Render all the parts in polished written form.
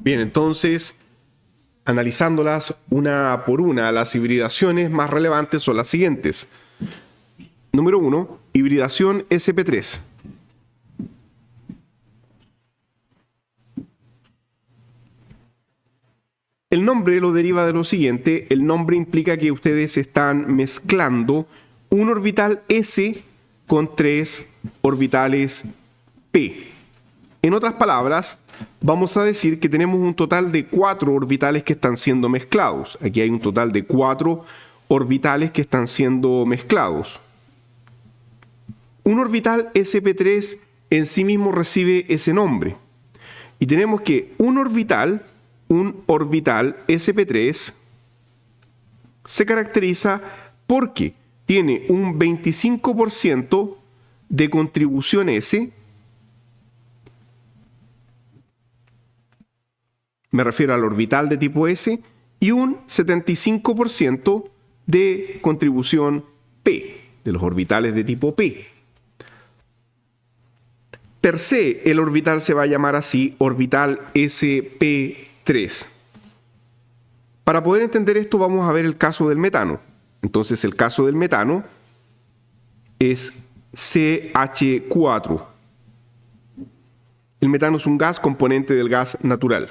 Bien, entonces, analizándolas una por una, las hibridaciones más relevantes son las siguientes. Número 1, hibridación sp3. El nombre lo deriva de lo siguiente. El nombre implica que ustedes están mezclando un orbital S con 3 orbitales P. En otras palabras, vamos a decir que tenemos un total de 4 orbitales que están siendo mezclados. Aquí hay un total de 4 orbitales que están siendo mezclados. Un orbital sp3 en sí mismo recibe ese nombre. Y tenemos que un orbital sp3 se caracteriza porque tiene un 25% de contribución S. Me refiero al orbital de tipo S, y un 75% de contribución P, de los orbitales de tipo P. Per se, el orbital se va a llamar así, orbital sp3. Para poder entender esto, vamos a ver el caso del metano. Entonces, el caso del metano es CH4. El metano es un gas componente del gas natural.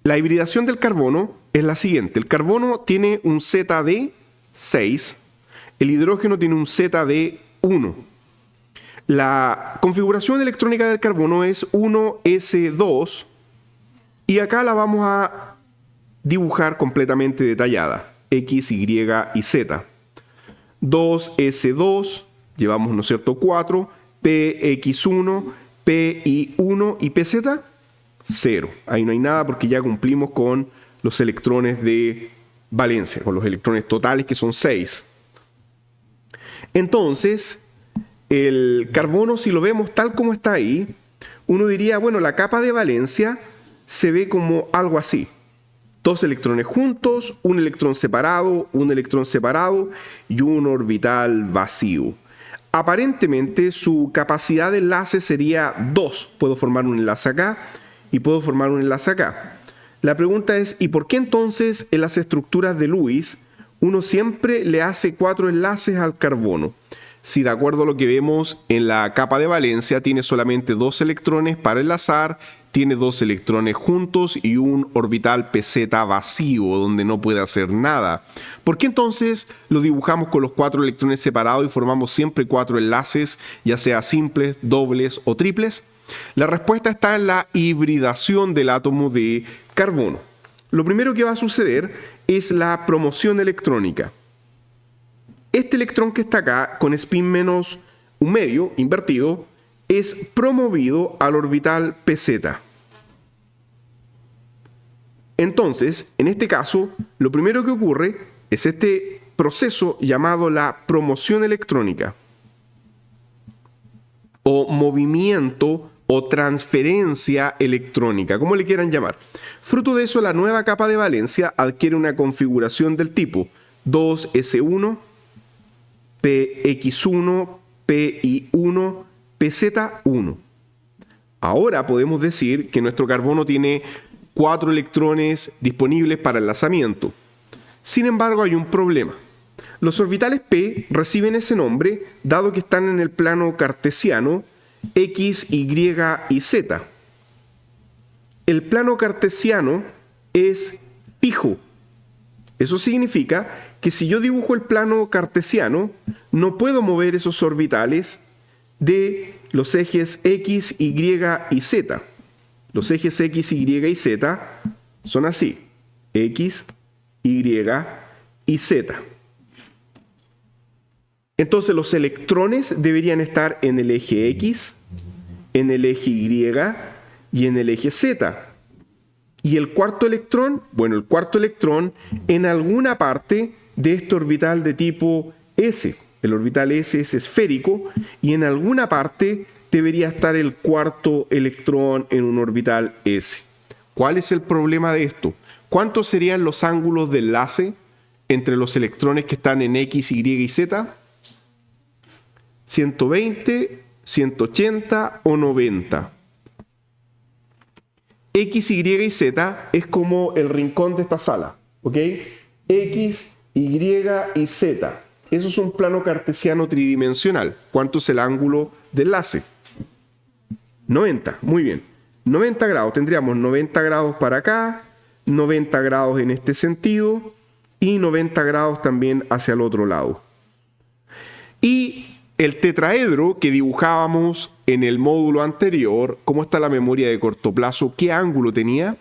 La hibridación del carbono es la siguiente. El carbono tiene un ZD6, el hidrógeno tiene un ZD1. La configuración electrónica del carbono es 1s2 y acá la vamos a dibujar completamente detallada, X, Y y Z. 2s2, llevamos, ¿no es cierto?, 4, px1, pi1 y pz, 0. Ahí no hay nada porque ya cumplimos con los electrones de valencia, con los electrones totales que son 6. Entonces, el carbono, si lo vemos tal como está ahí, uno diría, bueno, la capa de valencia se ve como algo así. 2 electrones juntos, un electrón separado y un orbital vacío. Aparentemente su capacidad de enlace sería 2. Puedo formar un enlace acá y puedo formar un enlace acá. La pregunta es, ¿y por qué entonces en las estructuras de Lewis uno siempre le hace 4 enlaces al carbono? Si de acuerdo a lo que vemos en la capa de valencia tiene solamente 2 electrones para enlazar, tiene 2 electrones juntos y un orbital pz vacío donde no puede hacer nada. ¿Por qué entonces lo dibujamos con los 4 electrones separados y formamos siempre 4 enlaces, ya sea simples, dobles o triples? La respuesta está en la hibridación del átomo de carbono. Lo primero que va a suceder es la promoción electrónica. Este electrón que está acá, con spin menos un medio, invertido, es promovido al orbital pz. Entonces, en este caso, lo primero que ocurre es este proceso llamado la promoción electrónica, o movimiento o transferencia electrónica, como le quieran llamar. Fruto de eso, la nueva capa de valencia adquiere una configuración del tipo 2s1, px1, pi1, pz1. Ahora podemos decir que nuestro carbono tiene 4 electrones disponibles para enlazamiento. Sin embargo, hay un problema. Los orbitales p reciben ese nombre dado que están en el plano cartesiano X, Y y Z. El plano cartesiano es fijo. Eso significa que si yo dibujo el plano cartesiano, no puedo mover esos orbitales de los ejes X, Y y Z. Los ejes X, Y y Z son así: X, Y y Z. Entonces los electrones deberían estar en el eje X, en el eje Y y en el eje Z. Y el cuarto electrón, el cuarto electrón en alguna parte de este orbital de tipo S. El orbital S es esférico y en alguna parte debería estar el cuarto electrón en un orbital S. ¿Cuál es el problema de esto? ¿Cuántos serían los ángulos de enlace entre los electrones que están en X, Y y Z? 120, 180 o 90. X, Y y Z es como el rincón de esta sala, ¿ok? X, Y y Z. Eso es un plano cartesiano tridimensional. ¿Cuánto es el ángulo de enlace? 90, muy bien. 90 grados, tendríamos 90 grados para acá, 90 grados en este sentido y 90 grados también hacia el otro lado. Y el tetraedro que dibujábamos en el módulo anterior, ¿cómo está la memoria de corto plazo? ¿Qué ángulo tenía?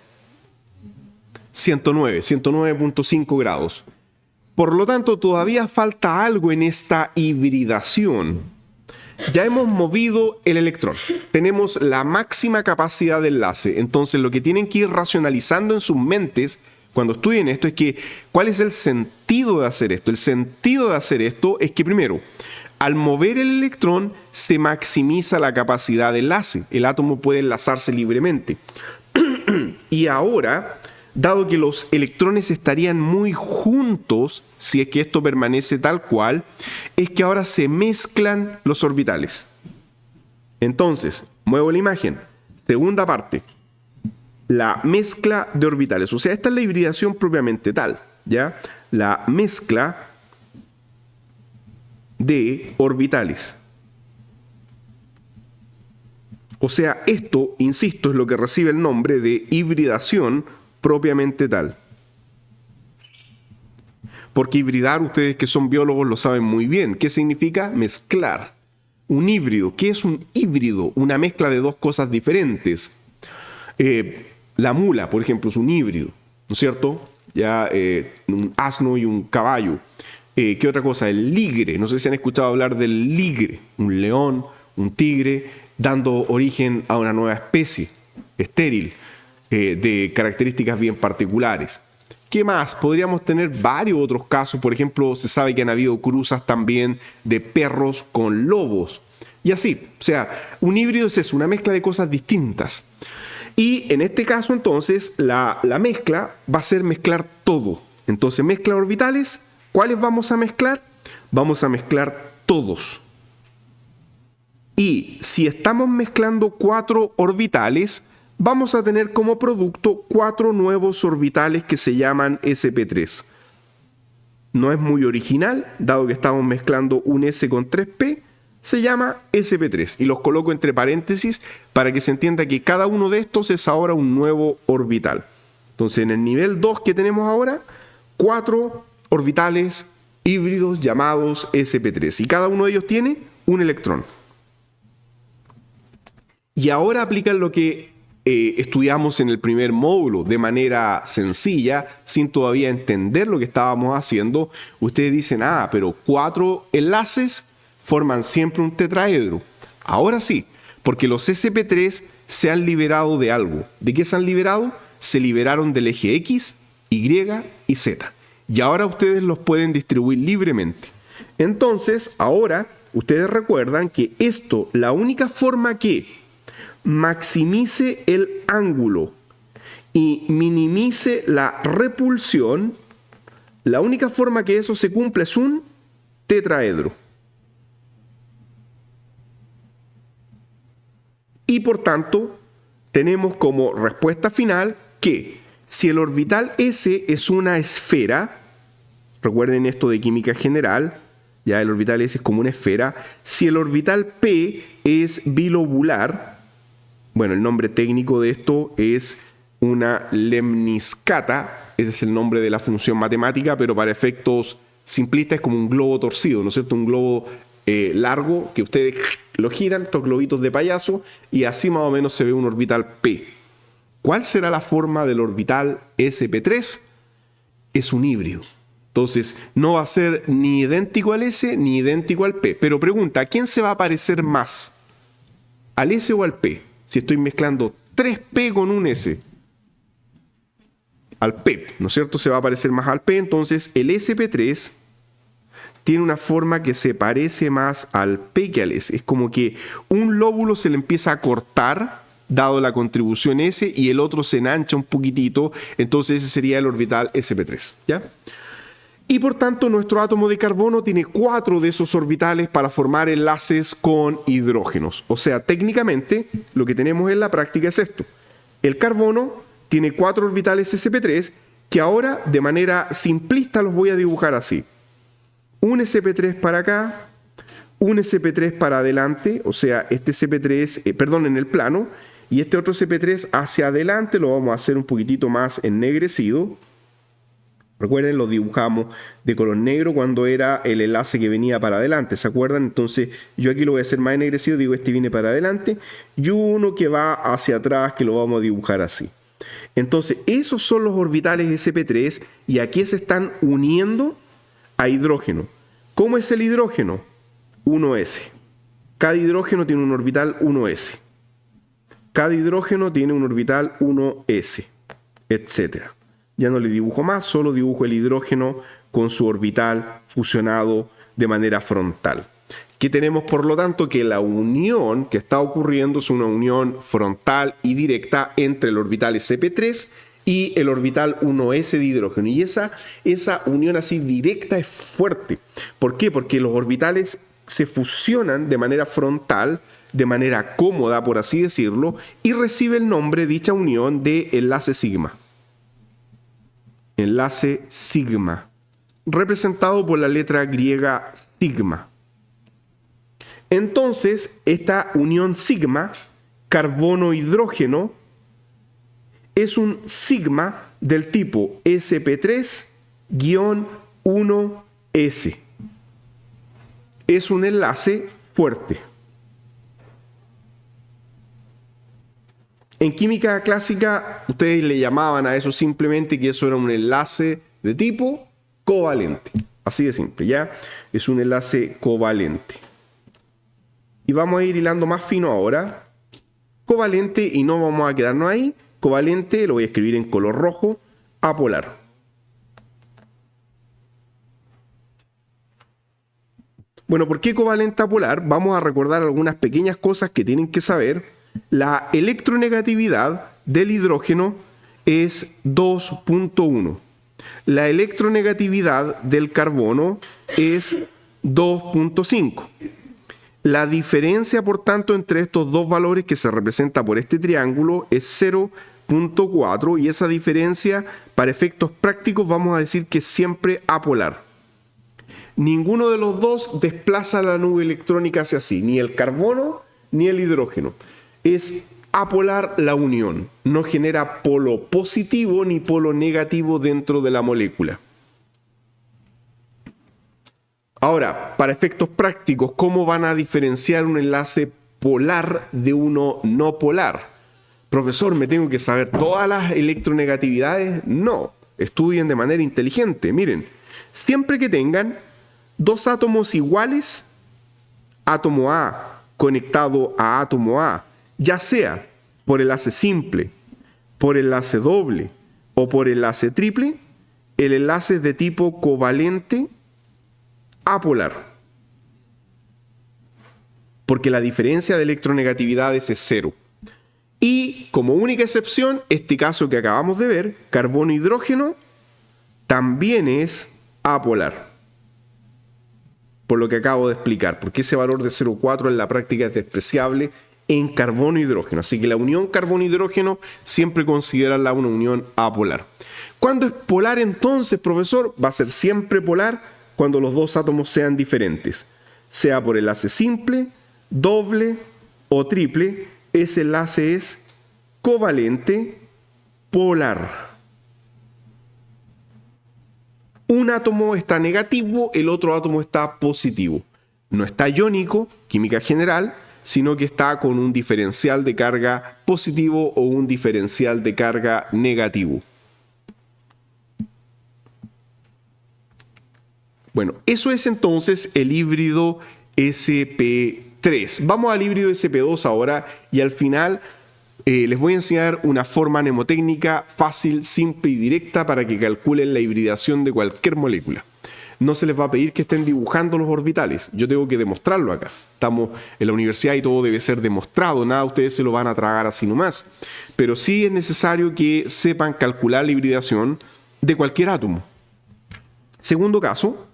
109.5 grados. Por lo tanto, todavía falta algo en esta hibridación. Ya hemos movido el electrón. Tenemos la máxima capacidad de enlace. Entonces, lo que tienen que ir racionalizando en sus mentes cuando estudien esto es que, ¿cuál es el sentido de hacer esto? El sentido de hacer esto es que, primero, al mover el electrón se maximiza la capacidad de enlace. El átomo puede enlazarse libremente. Y ahora, dado que los electrones estarían muy juntos, si es que esto permanece tal cual, es que ahora se mezclan los orbitales. Entonces, muevo la imagen. Segunda parte. La mezcla de orbitales. O sea, esta es la hibridación propiamente tal, ¿ya? La mezcla de orbitales. O sea, esto, insisto, es lo que recibe el nombre de hibridación propiamente tal. Porque hibridar, ustedes que son biólogos lo saben muy bien. ¿Qué significa? Mezclar. Un híbrido. ¿Qué es un híbrido? Una mezcla de dos cosas diferentes. La mula, por ejemplo, es un híbrido, ¿no es cierto? Ya un asno y un caballo. ¿Qué otra cosa? El ligre. No sé si han escuchado hablar del ligre. Un león, un tigre, dando origen a una nueva especie, estéril, de características bien particulares. ¿Qué más? Podríamos tener varios otros casos. Por ejemplo, se sabe que han habido cruzas también de perros con lobos. Y así. O sea, un híbrido es eso, una mezcla de cosas distintas. Y en este caso, entonces, la mezcla va a ser mezclar todo. Entonces, mezcla orbitales. ¿Cuáles vamos a mezclar? Vamos a mezclar todos. Y si estamos mezclando 4 orbitales, vamos a tener como producto 4 nuevos orbitales que se llaman sp3. No es muy original, dado que estamos mezclando un S con 3p, se llama sp3. Y los coloco entre paréntesis para que se entienda que cada uno de estos es ahora un nuevo orbital. Entonces, en el nivel 2 que tenemos ahora, 4 orbitales híbridos llamados sp3. Y cada uno de ellos tiene un electrón. Y ahora aplican lo que estudiamos en el primer módulo de manera sencilla, sin todavía entender lo que estábamos haciendo. Ustedes dicen, pero 4 enlaces forman siempre un tetraedro. Ahora sí, porque los sp3 se han liberado de algo. ¿De qué se han liberado? Se liberaron del eje X, Y y Z. Y ahora ustedes los pueden distribuir libremente. Entonces, ahora ustedes recuerdan que esto, la única forma que maximice el ángulo y minimice la repulsión, la única forma que eso se cumple es un tetraedro. Y por tanto, tenemos como respuesta final que si el orbital S es una esfera, recuerden esto de química general, ya el orbital S es como una esfera, si el orbital P es bilobular, bueno, el nombre técnico de esto es una lemniscata, ese es el nombre de la función matemática, pero para efectos simplistas es como un globo torcido, ¿no es cierto? Un globo largo que ustedes lo giran, estos globitos de payaso, y así más o menos se ve un orbital P. ¿Cuál será la forma del orbital sp3? Es un híbrido. Entonces, no va a ser ni idéntico al S ni idéntico al P. Pero pregunta, ¿a quién se va a parecer más? ¿Al S o al P? Si estoy mezclando 3P con un S. Al P, ¿no es cierto? Se va a parecer más al P. Entonces, el sp3 tiene una forma que se parece más al P que al S. Es como que un lóbulo se le empieza a cortar, dado la contribución S, y el otro se enancha un poquitito. Entonces, ese sería el orbital sp3. ¿Ya? Y por tanto, nuestro átomo de carbono tiene 4 de esos orbitales para formar enlaces con hidrógenos. O sea, técnicamente, lo que tenemos en la práctica es esto. El carbono tiene 4 orbitales sp3 que ahora de manera simplista los voy a dibujar así. Un sp3 para acá, un sp3 para adelante, o sea, este sp3, en el plano, y este otro sp3 hacia adelante lo vamos a hacer un poquitito más ennegrecido. Recuerden, lo dibujamos de color negro cuando era el enlace que venía para adelante, ¿se acuerdan? Entonces yo aquí lo voy a hacer más ennegrecido, digo este viene para adelante, y uno que va hacia atrás que lo vamos a dibujar así. Entonces esos son los orbitales sp3 y aquí se están uniendo a hidrógeno. ¿Cómo es el hidrógeno? 1s. Cada hidrógeno tiene un orbital 1s. Cada hidrógeno tiene un orbital 1s, etc. Ya no le dibujo más, solo dibujo el hidrógeno con su orbital fusionado de manera frontal. Que tenemos, por lo tanto, que la unión que está ocurriendo es una unión frontal y directa entre el orbital sp3 y el orbital 1s de hidrógeno. Y esa unión así directa es fuerte. ¿Por qué? Porque los orbitales se fusionan de manera frontal, de manera cómoda, por así decirlo, y recibe el nombre, dicha unión, de enlace sigma. Enlace sigma, representado por la letra griega sigma. Entonces, esta unión sigma, carbono-hidrógeno, es un sigma del tipo sp3-1s. Es un enlace fuerte. En química clásica, ustedes le llamaban a eso simplemente que eso era un enlace de tipo covalente. Así de simple, ¿ya? Es un enlace covalente. Y vamos a ir hilando más fino ahora. Covalente, y no vamos a quedarnos ahí. Covalente, lo voy a escribir en color rojo, apolar. Bueno, ¿por qué covalente apolar? Vamos a recordar algunas pequeñas cosas que tienen que saber. La electronegatividad del hidrógeno es 2.1. La electronegatividad del carbono es 2.5. La diferencia, por tanto, entre estos dos valores que se representa por este triángulo es 0.4 y esa diferencia, para efectos prácticos, vamos a decir que es siempre apolar. Ninguno de los dos desplaza la nube electrónica hacia sí, ni el carbono ni el hidrógeno. Es apolar la unión, no genera polo positivo ni polo negativo dentro de la molécula. Ahora, para efectos prácticos, ¿cómo van a diferenciar un enlace polar de uno no polar? Profesor, ¿me tengo que saber todas las electronegatividades? No, estudien de manera inteligente. Miren, siempre que tengan dos átomos iguales, átomo A conectado a átomo A, ya sea por enlace simple, por enlace doble o por enlace triple, el enlace es de tipo covalente apolar. Porque la diferencia de electronegatividades es cero. Y como única excepción, este caso que acabamos de ver, carbono-hidrógeno, también es apolar. Por lo que acabo de explicar, porque ese valor de 0,4 en la práctica es despreciable en carbono-hidrógeno. Así que la unión carbono-hidrógeno siempre considerarla una unión apolar. ¿Cuándo es polar entonces, profesor? Va a ser siempre polar cuando los dos átomos sean diferentes. Sea por enlace simple, doble o triple, ese enlace es covalente polar. Un átomo está negativo, el otro átomo está positivo. No está iónico, química general, sino que está con un diferencial de carga positivo o un diferencial de carga negativo. Bueno, eso es entonces el híbrido sp3. Vamos al híbrido sp2 ahora y al final les voy a enseñar una forma mnemotécnica fácil, simple y directa para que calculen la hibridación de cualquier molécula. No se les va a pedir que estén dibujando los orbitales. Yo tengo que demostrarlo acá. Estamos en la universidad y todo debe ser demostrado. Nada, ustedes se lo van a tragar así nomás. Pero sí es necesario que sepan calcular la hibridación de cualquier átomo. Segundo caso,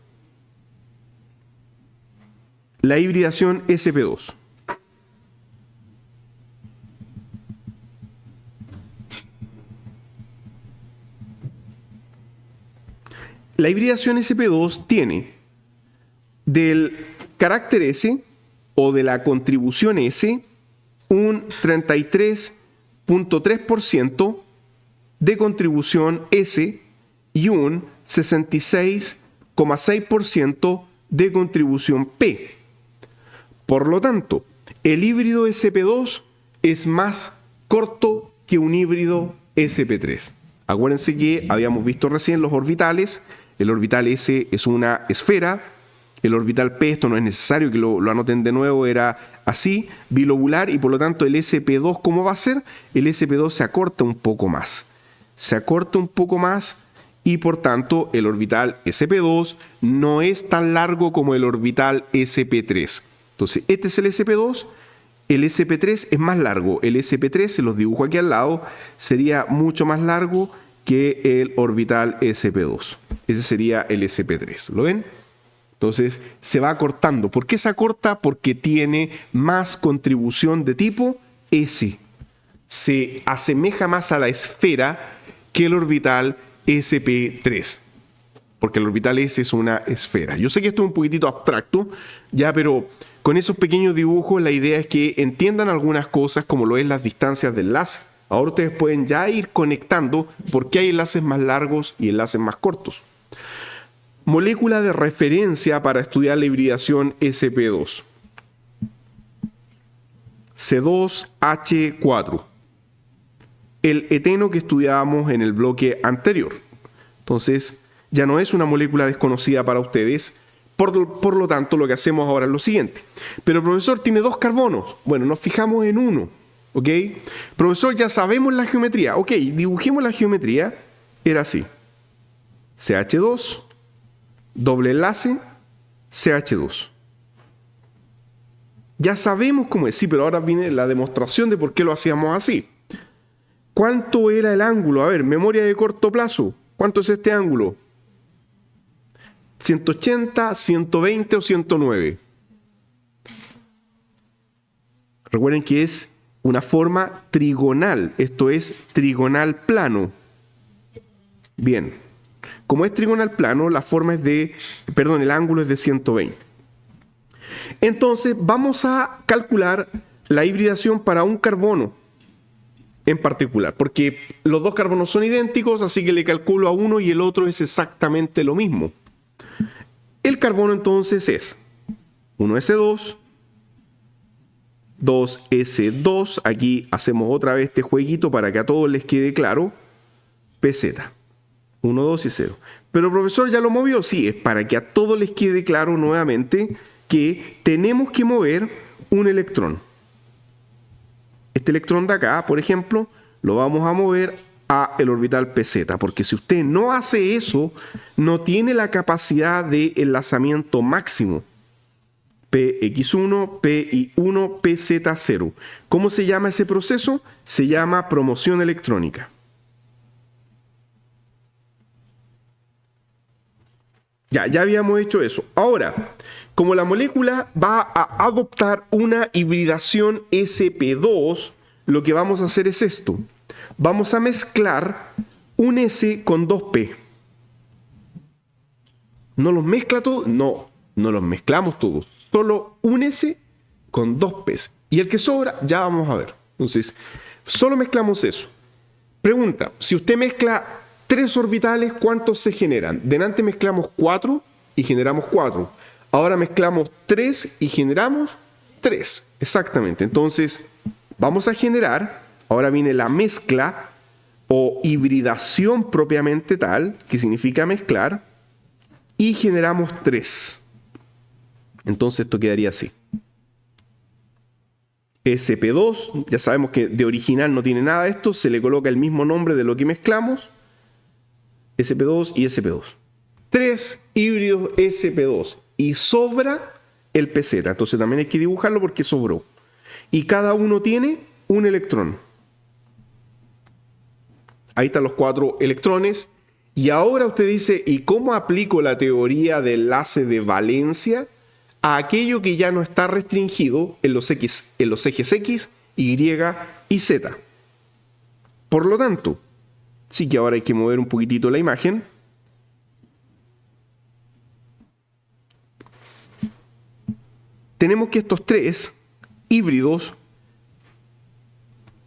la hibridación sp2. la hibridación sp2 tiene del carácter S o de la contribución S un 33.3% de contribución S y un 66,6% de contribución P. Por lo tanto, el híbrido sp2 es más corto que un híbrido sp3. Acuérdense que habíamos visto recién los orbitales. El orbital S es una esfera. El orbital P, esto no es necesario que lo anoten de nuevo, era así, bilobular, y por lo tanto el sp2, ¿cómo va a ser? El sp2 se acorta un poco más. Se acorta un poco más y por tanto el orbital sp2 no es tan largo como el orbital sp3. Entonces, este es el sp2, el sp3 es más largo. El sp3, se los dibujo aquí al lado, sería mucho más largo que el orbital sp2. Ese sería el sp3. ¿Lo ven? Entonces se va acortando. ¿Por qué se acorta? Porque tiene más contribución de tipo S. Se asemeja más a la esfera que el orbital sp3. Porque el orbital S es una esfera. Yo sé que esto es un poquitito abstracto, ya, pero con esos pequeños dibujos la idea es que entiendan algunas cosas como lo es las distancias de enlace. Ahora ustedes pueden ya ir conectando por qué hay enlaces más largos y enlaces más cortos. Molécula de referencia para estudiar la hibridación sp2. C2H4. El eteno que estudiábamos en el bloque anterior. Entonces, ya no es una molécula desconocida para ustedes. Por lo tanto, lo que hacemos ahora es lo siguiente. Pero el profesor tiene 2 carbonos. Bueno, nos fijamos en uno. ¿Ok? Profesor, ya sabemos la geometría. Ok, dibujemos la geometría. Era así. CH2. Doble enlace, CH2. Ya sabemos cómo es, sí, pero ahora viene la demostración de por qué lo hacíamos así. ¿Cuánto era el ángulo? A ver, memoria de corto plazo. ¿Cuánto es este ángulo? 180, 120 o 109. Recuerden que es una forma trigonal. Esto es trigonal plano. Bien. Como es trigonal plano, el ángulo es de 120. Entonces, vamos a calcular la hibridación para un carbono en particular, porque los 2 carbonos son idénticos, así que le calculo a uno y el otro es exactamente lo mismo. El carbono entonces es 1s2, 2s2, aquí hacemos otra vez este jueguito para que a todos les quede claro, pz. 1, 2 y 0. Pero profesor, ¿ya lo movió? Sí, es para que a todos les quede claro nuevamente que tenemos que mover un electrón. Este electrón de acá, por ejemplo, lo vamos a mover a el orbital pz, porque si usted no hace eso, no tiene la capacidad de enlazamiento máximo. PX1, PI1, PZ0. ¿Cómo se llama ese proceso? Se llama promoción electrónica. Ya habíamos hecho eso. Ahora, como la molécula va a adoptar una hibridación sp2, lo que vamos a hacer es esto. Vamos a mezclar un S con 2P. ¿No los mezcla todos? No los mezclamos todos. Solo un S con 2P. Y el que sobra, ya vamos a ver. Entonces, solo mezclamos eso. Pregunta, si usted mezcla 3 orbitales, ¿cuántos se generan? Delante mezclamos 4 y generamos 4. Ahora mezclamos 3 y generamos 3. Exactamente. Entonces, vamos a generar, ahora viene la mezcla o hibridación propiamente tal, que significa mezclar, y generamos 3. Entonces esto quedaría así. sp2, ya sabemos que de original no tiene nada de esto, se le coloca el mismo nombre de lo que mezclamos, sp2 y sp2. 3 híbridos sp2 y sobra el pz. Entonces también hay que dibujarlo porque sobró. Y cada uno tiene un electrón. Ahí están los 4 electrones. Y ahora usted dice, ¿y cómo aplico la teoría del enlace de valencia a aquello que ya no está restringido en los ejes X, Y y Z? Por lo tanto, sí que ahora hay que mover un poquitito la imagen. tenemos que estos tres híbridos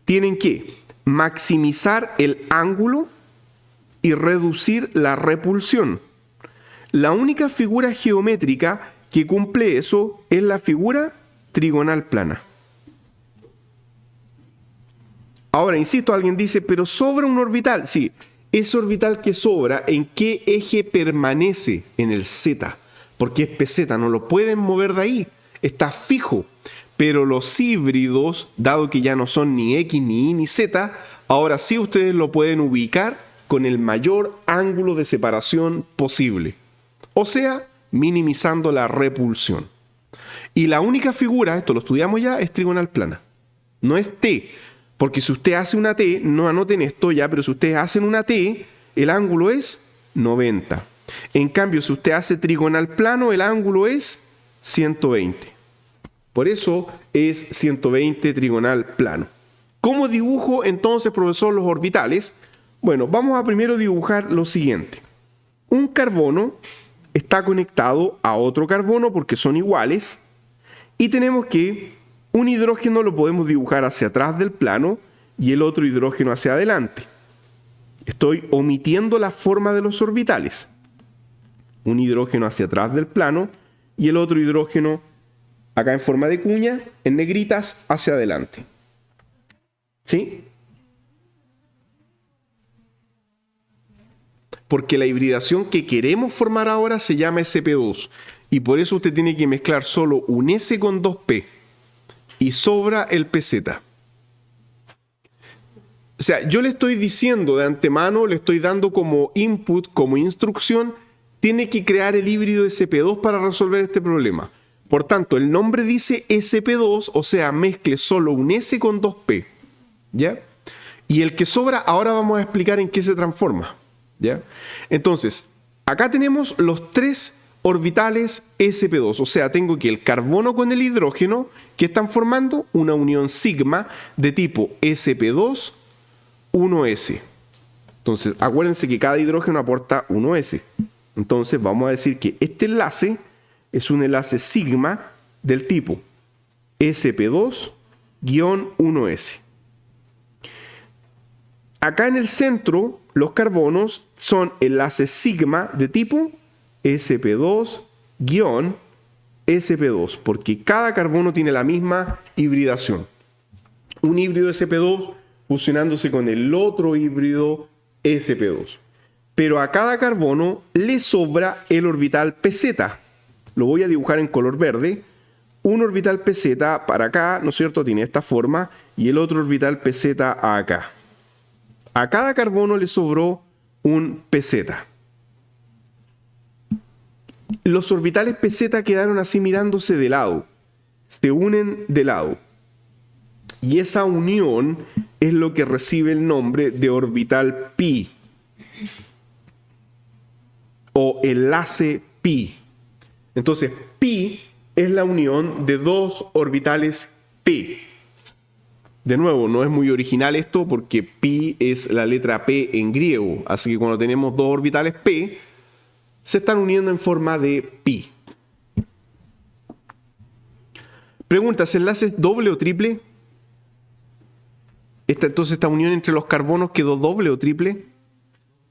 tienen que maximizar el ángulo y reducir la repulsión. La única figura geométrica que cumple eso es la figura trigonal plana. Ahora, insisto, alguien dice, pero sobra un orbital. Sí, ese orbital que sobra, ¿en qué eje permanece? En el Z, porque es PZ, no lo pueden mover de ahí, está fijo. Pero los híbridos, dado que ya no son ni X, ni Y, ni Z, ahora sí ustedes lo pueden ubicar con el mayor ángulo de separación posible. O sea, minimizando la repulsión. Y la única figura, esto lo estudiamos ya, es trigonal plana. No es T. Porque si usted hace una T, no anoten esto ya, pero si ustedes hacen una T, el ángulo es 90. En cambio, si usted hace trigonal plano, el ángulo es 120. Por eso es 120 trigonal plano. ¿Cómo dibujo entonces, profesor, los orbitales? Bueno, vamos a primero dibujar lo siguiente. Un carbono está conectado a otro carbono porque son iguales. Y tenemos que un hidrógeno lo podemos dibujar hacia atrás del plano y el otro hidrógeno hacia adelante. Estoy omitiendo la forma de los orbitales. Un hidrógeno hacia atrás del plano y el otro hidrógeno acá en forma de cuña, en negritas, hacia adelante. ¿Sí? Porque la hibridación que queremos formar ahora se llama sp2. Y por eso usted tiene que mezclar solo un S con 2P. Y sobra el PZ. O sea, yo le estoy diciendo de antemano, le estoy dando como input, como instrucción, tiene que crear el híbrido sp2 para resolver este problema. Por tanto, el nombre dice sp2, o sea, mezcle solo un S con 2P. ¿Ya? Y el que sobra, ahora vamos a explicar en qué se transforma. ¿Ya? Entonces, acá tenemos los tres orbitales sp2, o sea, tengo que el carbono con el hidrógeno que están formando una unión sigma de tipo sp2, 1s. Entonces, acuérdense que cada hidrógeno aporta 1s. Entonces, vamos a decir que este enlace es un enlace sigma del tipo sp2-1s. Acá en el centro, los carbonos son enlaces sigma de tipo sp2-sp2, porque cada carbono tiene la misma hibridación. Un híbrido sp2 fusionándose con el otro híbrido sp2. Pero a cada carbono le sobra el orbital pz. Lo voy a dibujar en color verde. Un orbital pz para acá, ¿no es cierto?, tiene esta forma, y el otro orbital pz acá. A cada carbono le sobró un pz. Los orbitales pz quedaron así mirándose de lado. Se unen de lado. Y esa unión es lo que recibe el nombre de orbital pi. O enlace pi. Entonces, pi es la unión de dos orbitales p. De nuevo, no es muy original esto porque pi es la letra P en griego. Así que cuando tenemos dos orbitales P, se están uniendo en forma de pi. Pregunta, ¿ese enlace es doble o triple? Entonces, esta unión entre los carbonos quedó doble o triple.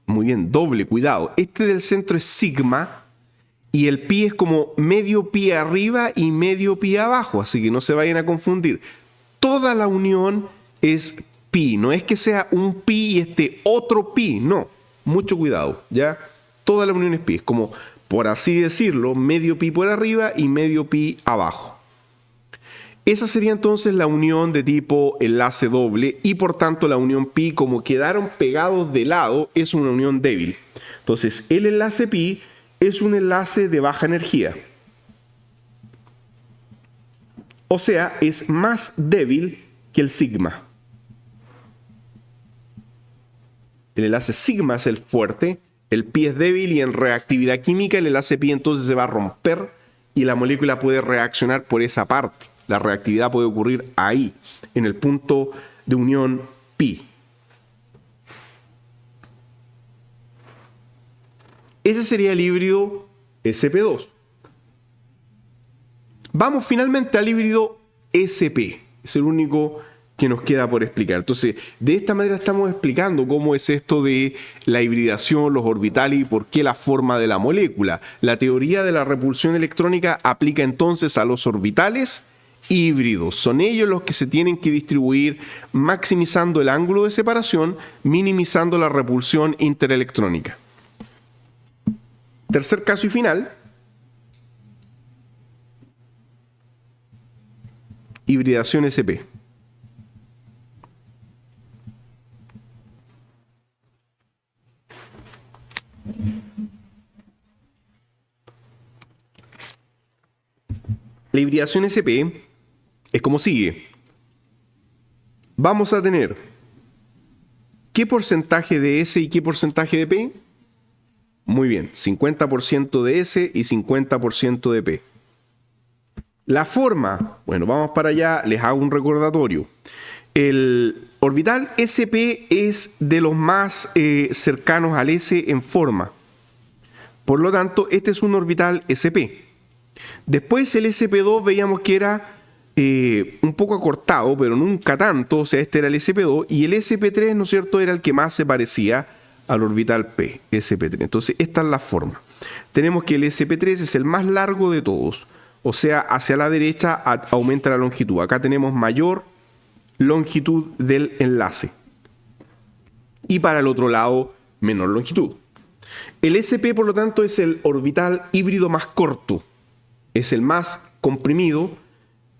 Muy bien, doble, cuidado. Este del centro es sigma y el pi es como medio pi arriba y medio pi abajo. Así que no se vayan a confundir. Toda la unión es pi, no es que sea un pi y este otro pi, no, mucho cuidado, ¿ya? Toda la unión es pi, es como, por así decirlo, medio pi por arriba y medio pi abajo. Esa sería entonces la unión de tipo enlace doble y por tanto la unión pi, como quedaron pegados de lado, es una unión débil. Entonces el enlace pi es un enlace de baja energía. O sea, es más débil que el sigma. El enlace sigma es el fuerte, el pi es débil y en reactividad química el enlace pi entonces se va a romper y la molécula puede reaccionar por esa parte. La reactividad puede ocurrir ahí, en el punto de unión pi. Ese sería el híbrido sp2. Vamos finalmente al híbrido SP. Es el único que nos queda por explicar. Entonces, de esta manera estamos explicando cómo es esto de la hibridación, los orbitales y por qué la forma de la molécula. La teoría de la repulsión electrónica aplica entonces a los orbitales híbridos. Son ellos los que se tienen que distribuir maximizando el ángulo de separación, minimizando la repulsión interelectrónica. Tercer caso y final. Hibridación SP. La hibridación SP es como sigue. Vamos a tener ¿qué porcentaje de S y qué porcentaje de P? Muy bien, 50% de S y 50% de P. La forma, bueno, vamos para allá, les hago un recordatorio. El orbital SP es de los más cercanos al S en forma. Por lo tanto, este es un orbital SP. Después el SP2 veíamos que era un poco acortado, pero nunca tanto, o sea, este era el SP2, y el SP3, ¿no es cierto?, era el que más se parecía al orbital P, SP3. Entonces, esta es la forma. Tenemos que el SP3 es el más largo de todos, o sea, hacia la derecha aumenta la longitud. Acá tenemos mayor longitud del enlace. Y para el otro lado, menor longitud. El SP, por lo tanto, es el orbital híbrido más corto. Es el más comprimido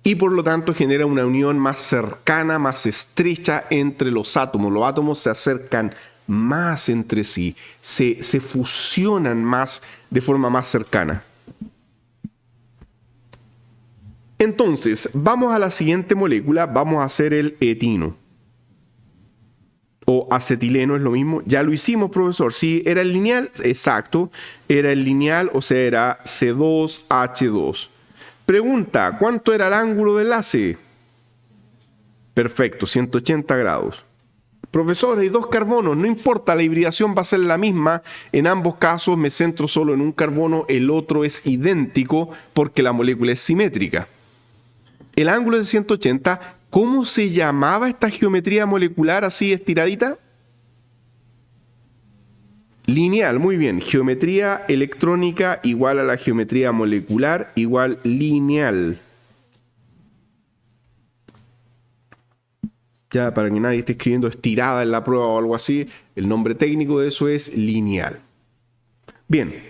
y por lo tanto genera una unión más cercana, más estrecha entre los átomos. Los átomos se acercan más entre sí, se fusionan más de forma más cercana. Entonces, vamos a la siguiente molécula, vamos a hacer el etino. O acetileno es lo mismo. Ya lo hicimos, profesor. Sí, era el lineal, exacto. Era el lineal, o sea, era C2H2. Pregunta, ¿cuánto era el ángulo de enlace? Perfecto, 180 grados. Profesor, hay dos carbonos, no importa, la hibridación va a ser la misma. En ambos casos me centro solo en un carbono, el otro es idéntico porque la molécula es simétrica. El ángulo es de 180. ¿Cómo se llamaba esta geometría molecular así estiradita? Lineal, muy bien. Geometría electrónica igual a la geometría molecular igual lineal. Ya para que nadie esté escribiendo estirada en la prueba o algo así, el nombre técnico de eso es lineal. Bien,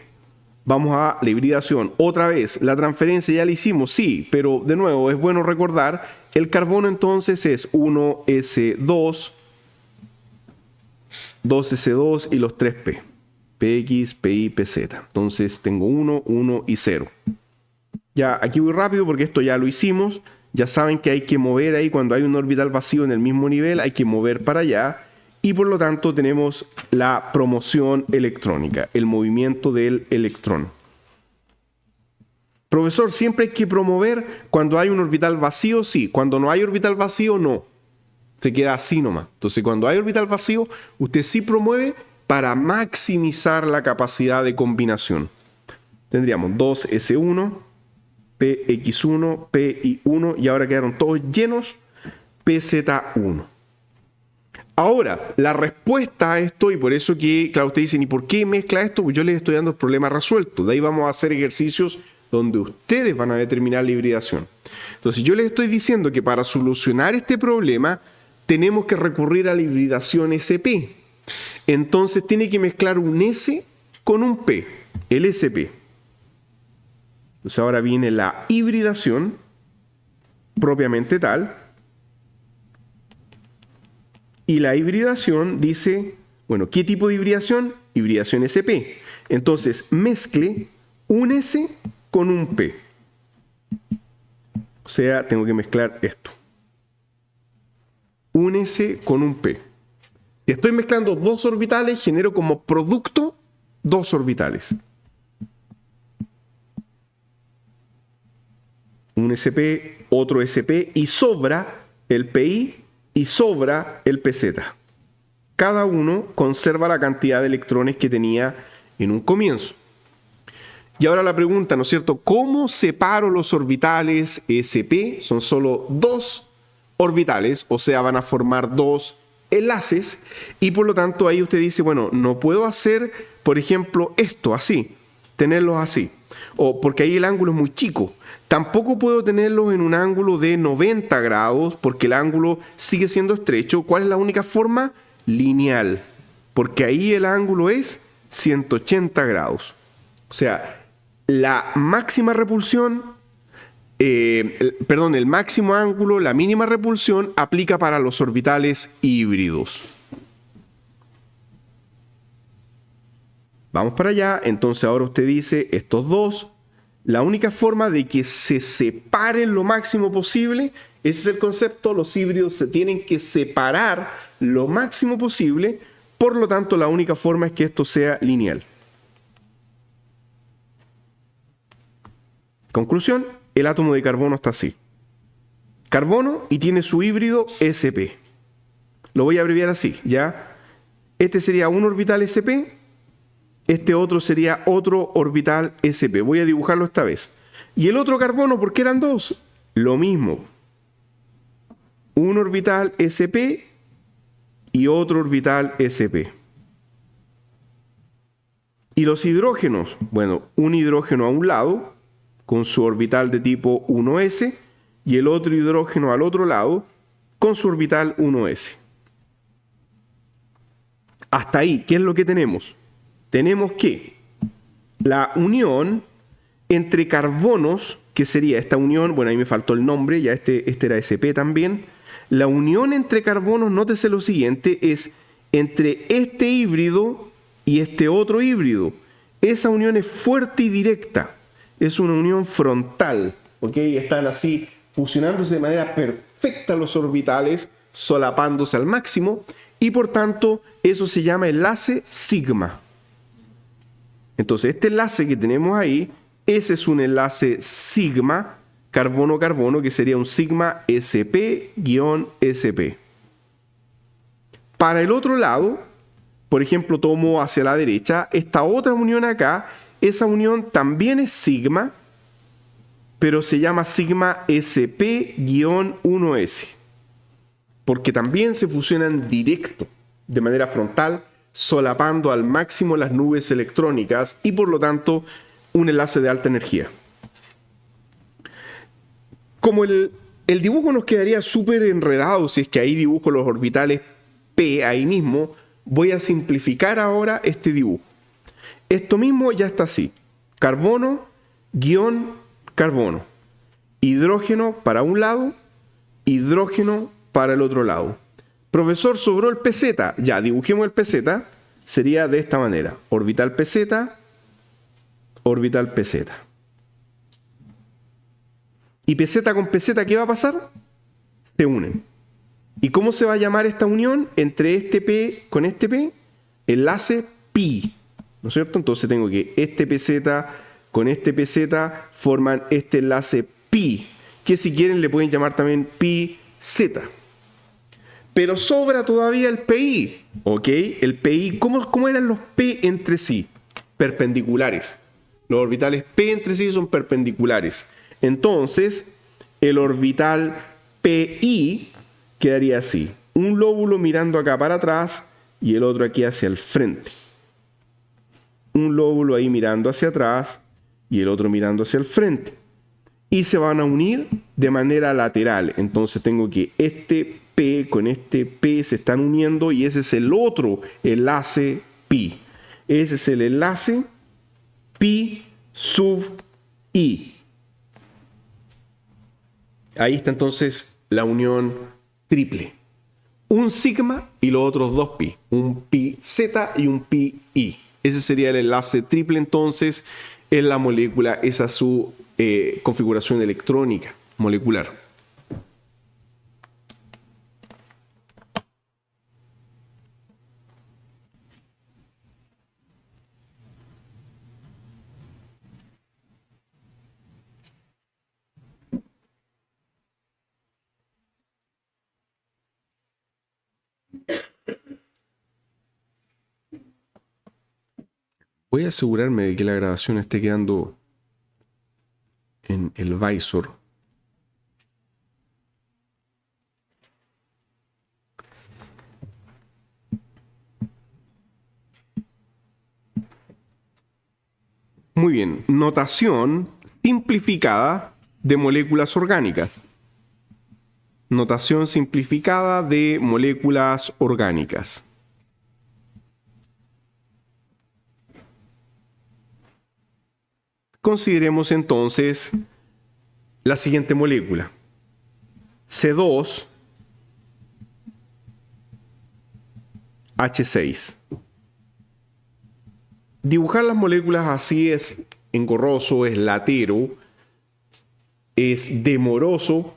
vamos a la hibridación. Otra vez, la transferencia ya la hicimos, sí, pero de nuevo es bueno recordar, el carbono entonces es 1s2, 2s2 y los 3p. Px, Pi, Pz. Entonces tengo 1, 1 y 0. Ya, aquí voy rápido porque esto ya lo hicimos. Ya saben que hay que mover ahí cuando hay un orbital vacío en el mismo nivel, hay que mover para allá. Y por lo tanto tenemos la promoción electrónica, el movimiento del electrón. Profesor, ¿siempre hay que promover cuando hay un orbital vacío? Sí. Cuando no hay orbital vacío, no. Se queda así nomás. Entonces, cuando hay orbital vacío, usted sí promueve para maximizar la capacidad de combinación. Tendríamos 2s1, px1, pi1 y ahora quedaron todos llenos, pz1. Ahora, la respuesta a esto, y por eso que, claro, ustedes dicen, ¿y por qué mezcla esto? Pues yo les estoy dando el problema resuelto. De ahí vamos a hacer ejercicios donde ustedes van a determinar la hibridación. Entonces, yo les estoy diciendo que para solucionar este problema tenemos que recurrir a la hibridación SP. Entonces, tiene que mezclar un S con un P, el SP. Entonces, ahora viene la hibridación propiamente tal. Y la hibridación dice, bueno, ¿qué tipo de hibridación? Hibridación SP. Entonces, mezcle un S con un P. O sea, tengo que mezclar esto. Un S con un P. Si estoy mezclando dos orbitales, genero como producto dos orbitales. Un SP, otro SP, y sobra el PI y sobra el PZ. Cada uno conserva la cantidad de electrones que tenía en un comienzo. Y ahora la pregunta, ¿no es cierto? ¿Cómo separo los orbitales sp? Son solo dos orbitales, o sea, van a formar dos enlaces, y por lo tanto ahí usted dice, bueno, no puedo hacer, por ejemplo, esto así, tenerlos así, o porque ahí el ángulo es muy chico. Tampoco puedo tenerlos en un ángulo de 90 grados, porque el ángulo sigue siendo estrecho. ¿Cuál es la única forma? Lineal, porque ahí el ángulo es 180 grados. O sea, la máxima repulsión, el máximo ángulo, la mínima repulsión aplica para los orbitales híbridos. Vamos para allá, entonces ahora usted dice, estos dos, la única forma de que se separen lo máximo posible, ese es el concepto, los híbridos se tienen que separar lo máximo posible, por lo tanto la única forma es que esto sea lineal. Conclusión, el átomo de carbono está así. Carbono y tiene su híbrido sp. Lo voy a abreviar así, ¿ya? Este sería un orbital sp, este otro sería otro orbital sp. Voy a dibujarlo esta vez. Y el otro carbono, ¿por qué eran dos? Lo mismo. Un orbital sp y otro orbital sp. Y los hidrógenos, bueno, un hidrógeno a un lado, con su orbital de tipo 1s, y el otro hidrógeno al otro lado, con su orbital 1s. Hasta ahí, ¿qué es lo que tenemos? Tenemos que la unión entre carbonos, que sería esta unión, bueno, ahí me faltó el nombre, ya este era sp también. La unión entre carbonos, nótese lo siguiente, es entre este híbrido y este otro híbrido. Esa unión es fuerte y directa, es una unión frontal, ¿ok? Están así fusionándose de manera perfecta los orbitales, solapándose al máximo, y por tanto eso se llama enlace sigma. Entonces este enlace que tenemos ahí, ese es un enlace sigma, carbono-carbono, que sería un sigma sp-sp. Para el otro lado, por ejemplo, tomo hacia la derecha, esta otra unión acá, esa unión también es sigma, pero se llama sigma sp-1s, porque también se fusionan directo, de manera frontal, solapando al máximo las nubes electrónicas y por lo tanto un enlace de alta energía. Como el dibujo nos quedaría súper enredado si es que ahí dibujo los orbitales p ahí mismo, voy a simplificar ahora este dibujo. Esto mismo ya está así. Carbono, guión, carbono. Hidrógeno para un lado, hidrógeno para el otro lado. Profesor, sobró el pz. Ya, dibujemos el pz. Sería de esta manera. Orbital pz, orbital pz. ¿Y pz con pz qué va a pasar? Se unen. ¿Y cómo se va a llamar esta unión entre este P con este P? Enlace pi, ¿no es cierto? Entonces tengo que este pz con este pz forman este enlace pi, que si quieren le pueden llamar también pi z. Pero sobra todavía el pi, ¿ok? El pi, ¿cómo eran los p entre sí? Perpendiculares. Los orbitales p entre sí son perpendiculares. Entonces, el orbital pi quedaría así. Un lóbulo mirando acá para atrás y el otro aquí hacia el frente. Un lóbulo ahí mirando hacia atrás y el otro mirando hacia el frente. Y se van a unir de manera lateral. Entonces tengo que este P con este P se están uniendo y ese es el otro enlace pi. Ese es el enlace pi sub i. Ahí está entonces la unión triple. Un sigma y los otros dos pi. Un pi z y un pi i. Ese sería el enlace triple entonces en la molécula. Esa es su configuración electrónica molecular. Voy a asegurarme de que la grabación esté quedando en el visor. Muy bien, notación simplificada de moléculas orgánicas. Notación simplificada de moléculas orgánicas. Consideremos entonces la siguiente molécula. C2H6. Dibujar las moléculas así es engorroso, es latero, es demoroso,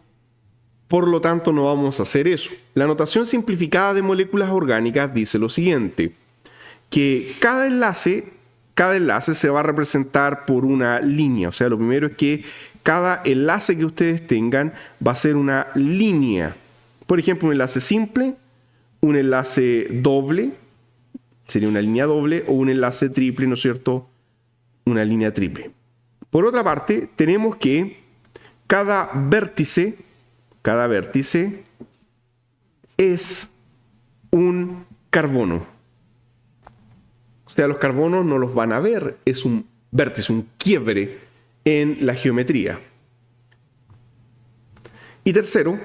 por lo tanto no vamos a hacer eso. La notación simplificada de moléculas orgánicas dice lo siguiente, que cada enlace se va a representar por una línea. O sea, lo primero es que cada enlace que ustedes tengan va a ser una línea. Por ejemplo, un enlace simple, un enlace doble, sería una línea doble, o un enlace triple, ¿no es cierto? Una línea triple. Por otra parte, tenemos que cada vértice es un carbono. O sea, los carbonos no los van a ver, es un vértice, un quiebre en la geometría. Y tercero,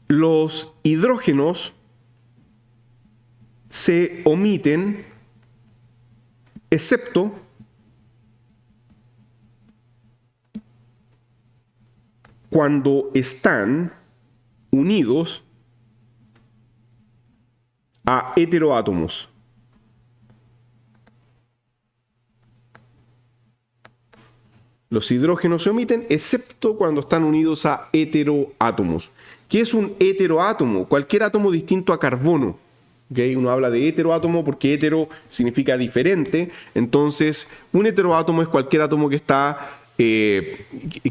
los hidrógenos se omiten, excepto cuando están unidos a heteroátomos. Los hidrógenos se omiten, excepto cuando están unidos a heteroátomos. ¿Qué es un heteroátomo? Cualquier átomo distinto a carbono. ¿Okay? Uno habla de heteroátomo porque hetero significa diferente. Entonces, un heteroátomo es cualquier átomo que está, que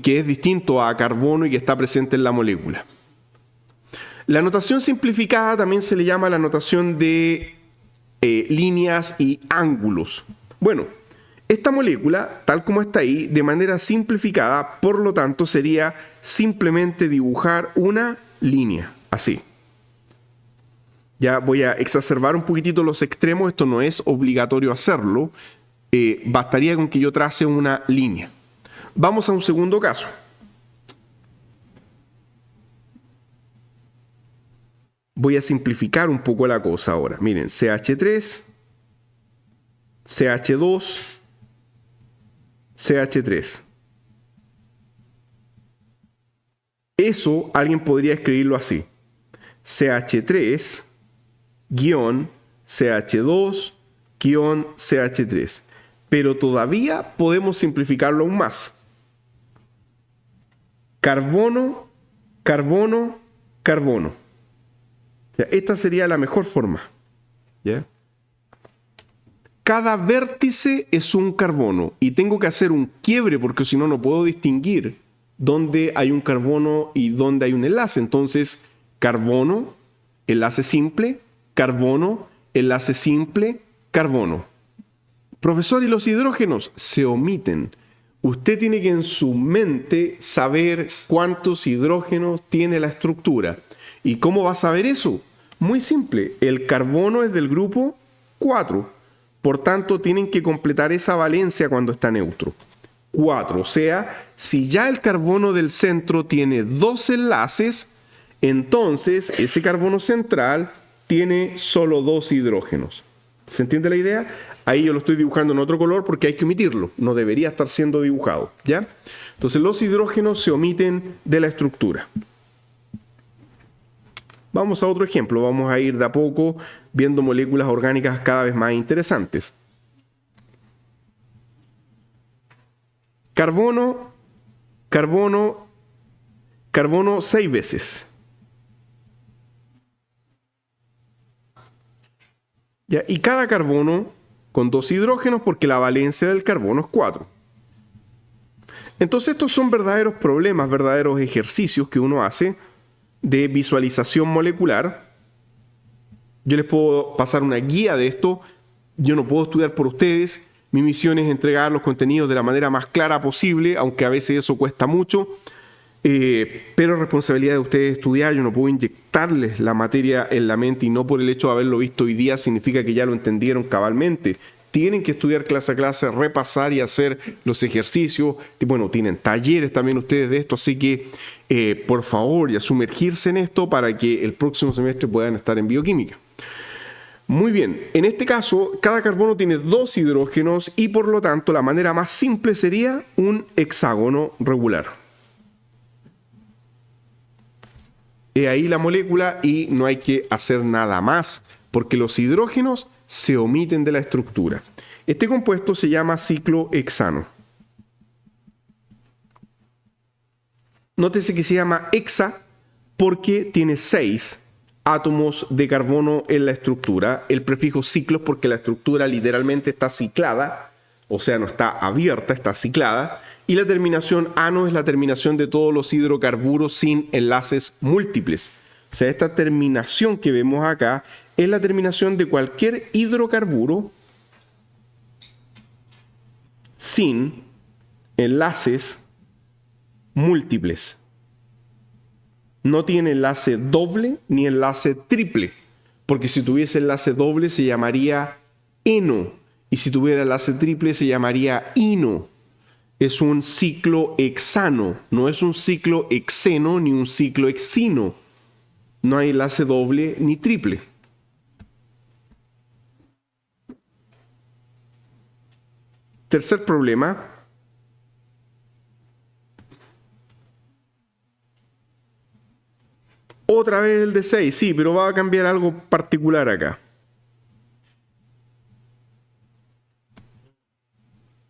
es distinto a carbono y que está presente en la molécula. La notación simplificada también se le llama la notación de líneas y ángulos. Bueno, esta molécula, tal como está ahí, de manera simplificada, por lo tanto, sería simplemente dibujar una línea, así. Ya voy a exacerbar un poquitito los extremos, esto no es obligatorio hacerlo, bastaría con que yo trace una línea. Vamos a un segundo caso. Voy a simplificar un poco la cosa ahora. Miren, CH3, CH2, CH3. Eso alguien podría escribirlo así. CH3 CH2 CH3. Pero todavía podemos simplificarlo aún más. Carbono, carbono, carbono. O sea, esta sería la mejor forma. ¿Ya? Cada vértice es un carbono y tengo que hacer un quiebre porque si no, no puedo distinguir dónde hay un carbono y dónde hay un enlace. Entonces, carbono, enlace simple, carbono, enlace simple, carbono. Profesor, ¿y los hidrógenos? Se omiten. Usted tiene que en su mente saber cuántos hidrógenos tiene la estructura. ¿Y cómo va a saber eso? Muy simple. El carbono es del grupo 4. Por tanto, tienen que completar esa valencia cuando está neutro. 4. O sea, si ya el carbono del centro tiene 2 enlaces, entonces ese carbono central tiene solo 2 hidrógenos. ¿Se entiende la idea? Ahí yo lo estoy dibujando en otro color porque hay que omitirlo. No debería estar siendo dibujado, ¿ya? Entonces los hidrógenos se omiten de la estructura. Vamos a otro ejemplo. Vamos a ir de a poco viendo moléculas orgánicas cada vez más interesantes. Carbono, carbono, carbono 6 veces. ¿Ya? Y cada carbono con 2 hidrógenos porque la valencia del carbono es 4. Entonces estos son verdaderos problemas, verdaderos ejercicios que uno hace de visualización molecular. Yo les puedo pasar una guía de esto. Yo no puedo estudiar por ustedes, Mi misión es entregar los contenidos de la manera más clara posible, aunque a veces eso cuesta mucho. Pero responsabilidad de ustedes estudiar. Yo no puedo inyectarles la materia en la mente, y no por el hecho de haberlo visto hoy día significa que ya lo entendieron cabalmente. Tienen que estudiar clase a clase, repasar y hacer los ejercicios. Bueno, tienen talleres también ustedes de esto, así que por favor, ya sumergirse en esto para que el próximo semestre puedan estar en bioquímica. Muy bien, en este caso, cada carbono tiene 2 hidrógenos y por lo tanto la manera más simple sería un hexágono regular. He ahí la molécula y no hay que hacer nada más, porque los hidrógenos se omiten de la estructura. Este compuesto se llama ciclohexano. Nótese que se llama hexa porque tiene 6 átomos de carbono en la estructura. El prefijo ciclos porque la estructura literalmente está ciclada, o sea, no está abierta, está ciclada. Y la terminación ano es la terminación de todos los hidrocarburos sin enlaces múltiples. O sea, esta terminación que vemos acá es la terminación de cualquier hidrocarburo sin enlaces múltiples. No tiene enlace doble ni enlace triple, porque si tuviese enlace doble se llamaría eno, y si tuviera enlace triple se llamaría ino. Es un ciclohexano, no es un ciclohexeno ni un ciclohexino. No hay enlace doble ni triple. Tercer problema. Otra vez el de 6, sí, pero va a cambiar algo particular acá.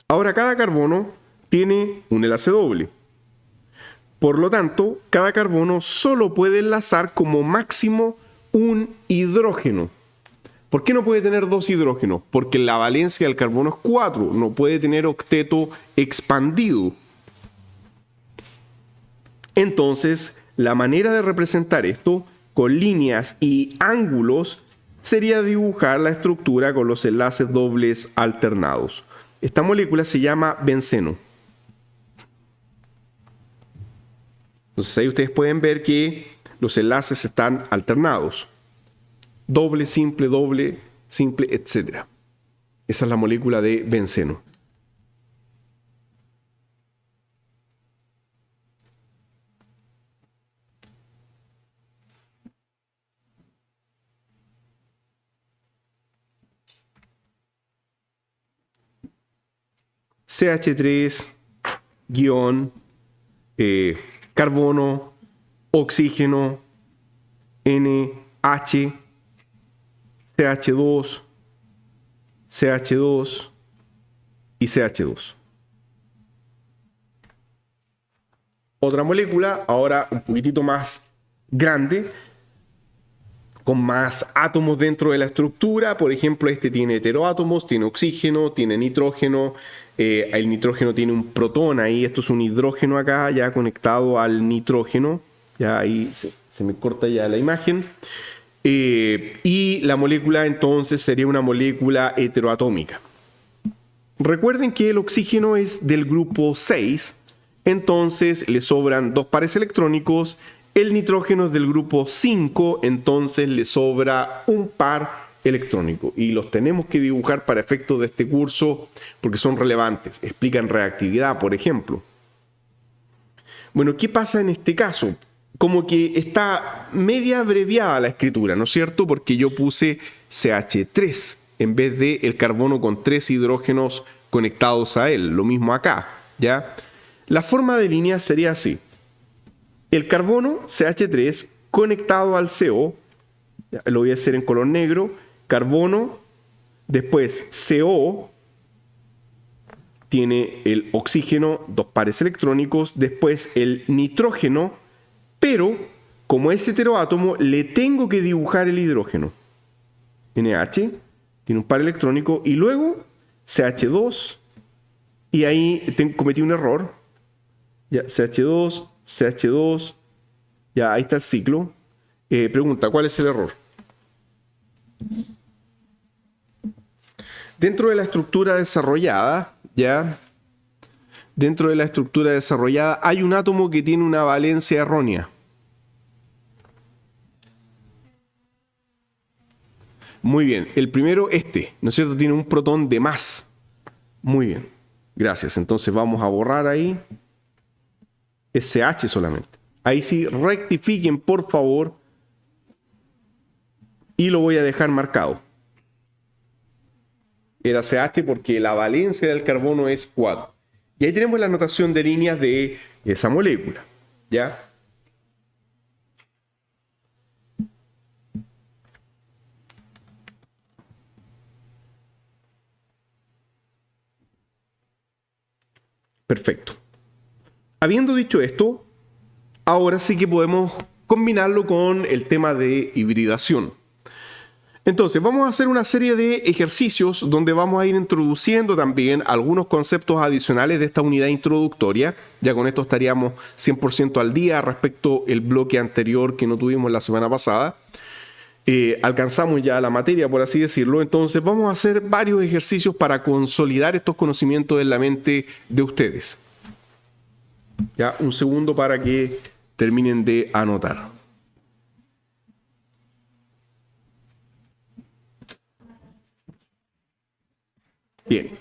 Ahora cada carbono tiene un enlace doble. Por lo tanto, cada carbono solo puede enlazar como máximo un hidrógeno. ¿Por qué no puede tener 2 hidrógenos? Porque la valencia del carbono es 4, no puede tener octeto expandido. Entonces, la manera de representar esto con líneas y ángulos sería dibujar la estructura con los enlaces dobles alternados. Esta molécula se llama benceno. Entonces ahí ustedes pueden ver que los enlaces están alternados. Doble, simple, etc. Esa es la molécula de benceno. CH3, carbono, oxígeno, NH, CH2, CH2 y CH2. Otra molécula, ahora un poquitito más grande, con más átomos dentro de la estructura. Por ejemplo, este tiene heteroátomos, tiene oxígeno, tiene nitrógeno. El nitrógeno tiene un protón ahí. Esto es un hidrógeno acá, ya conectado al nitrógeno. Ya ahí se me corta ya la imagen. Y la molécula entonces sería una molécula heteroatómica. Recuerden que el oxígeno es del grupo 6, entonces le sobran 2 pares electrónicos. El nitrógeno es del grupo 5, entonces le sobra un par electrónico. Y los tenemos que dibujar para efectos de este curso porque son relevantes. Explican reactividad, por ejemplo. Bueno, ¿qué pasa en este caso? Como que está media abreviada la escritura, ¿no es cierto? Porque yo puse CH3 en vez de el carbono con 3 hidrógenos conectados a él. Lo mismo acá, ¿ya? La forma de línea sería así. El carbono, CH3, conectado al CO, lo voy a hacer en color negro, carbono, después CO, tiene el oxígeno, 2 pares electrónicos, después el nitrógeno, pero como es heteroátomo, le tengo que dibujar el hidrógeno. NH, tiene un par electrónico, y luego CH2, y ahí cometí un error, ya, CH2, CH2, ya ahí está el ciclo. Pregunta, ¿cuál es el error? Dentro de la estructura desarrollada, ¿ya? Dentro de la estructura desarrollada hay un átomo que tiene una valencia errónea. Muy bien, el primero, ¿no es cierto? Tiene un protón de más. Muy bien, gracias. Entonces vamos a borrar ahí SH solamente. Ahí sí, rectifiquen por favor y lo voy a dejar marcado. Era CH porque la valencia del carbono es 4. Y ahí tenemos la notación de líneas de esa molécula, ¿ya? Perfecto. Habiendo dicho esto, ahora sí que podemos combinarlo con el tema de hibridación. Entonces, vamos a hacer una serie de ejercicios donde vamos a ir introduciendo también algunos conceptos adicionales de esta unidad introductoria. Ya con esto estaríamos 100% al día respecto al bloque anterior que no tuvimos la semana pasada. Alcanzamos ya la materia, por así decirlo. Entonces, vamos a hacer varios ejercicios para consolidar estos conocimientos en la mente de ustedes. Ya, un segundo para que terminen de anotar. Bien.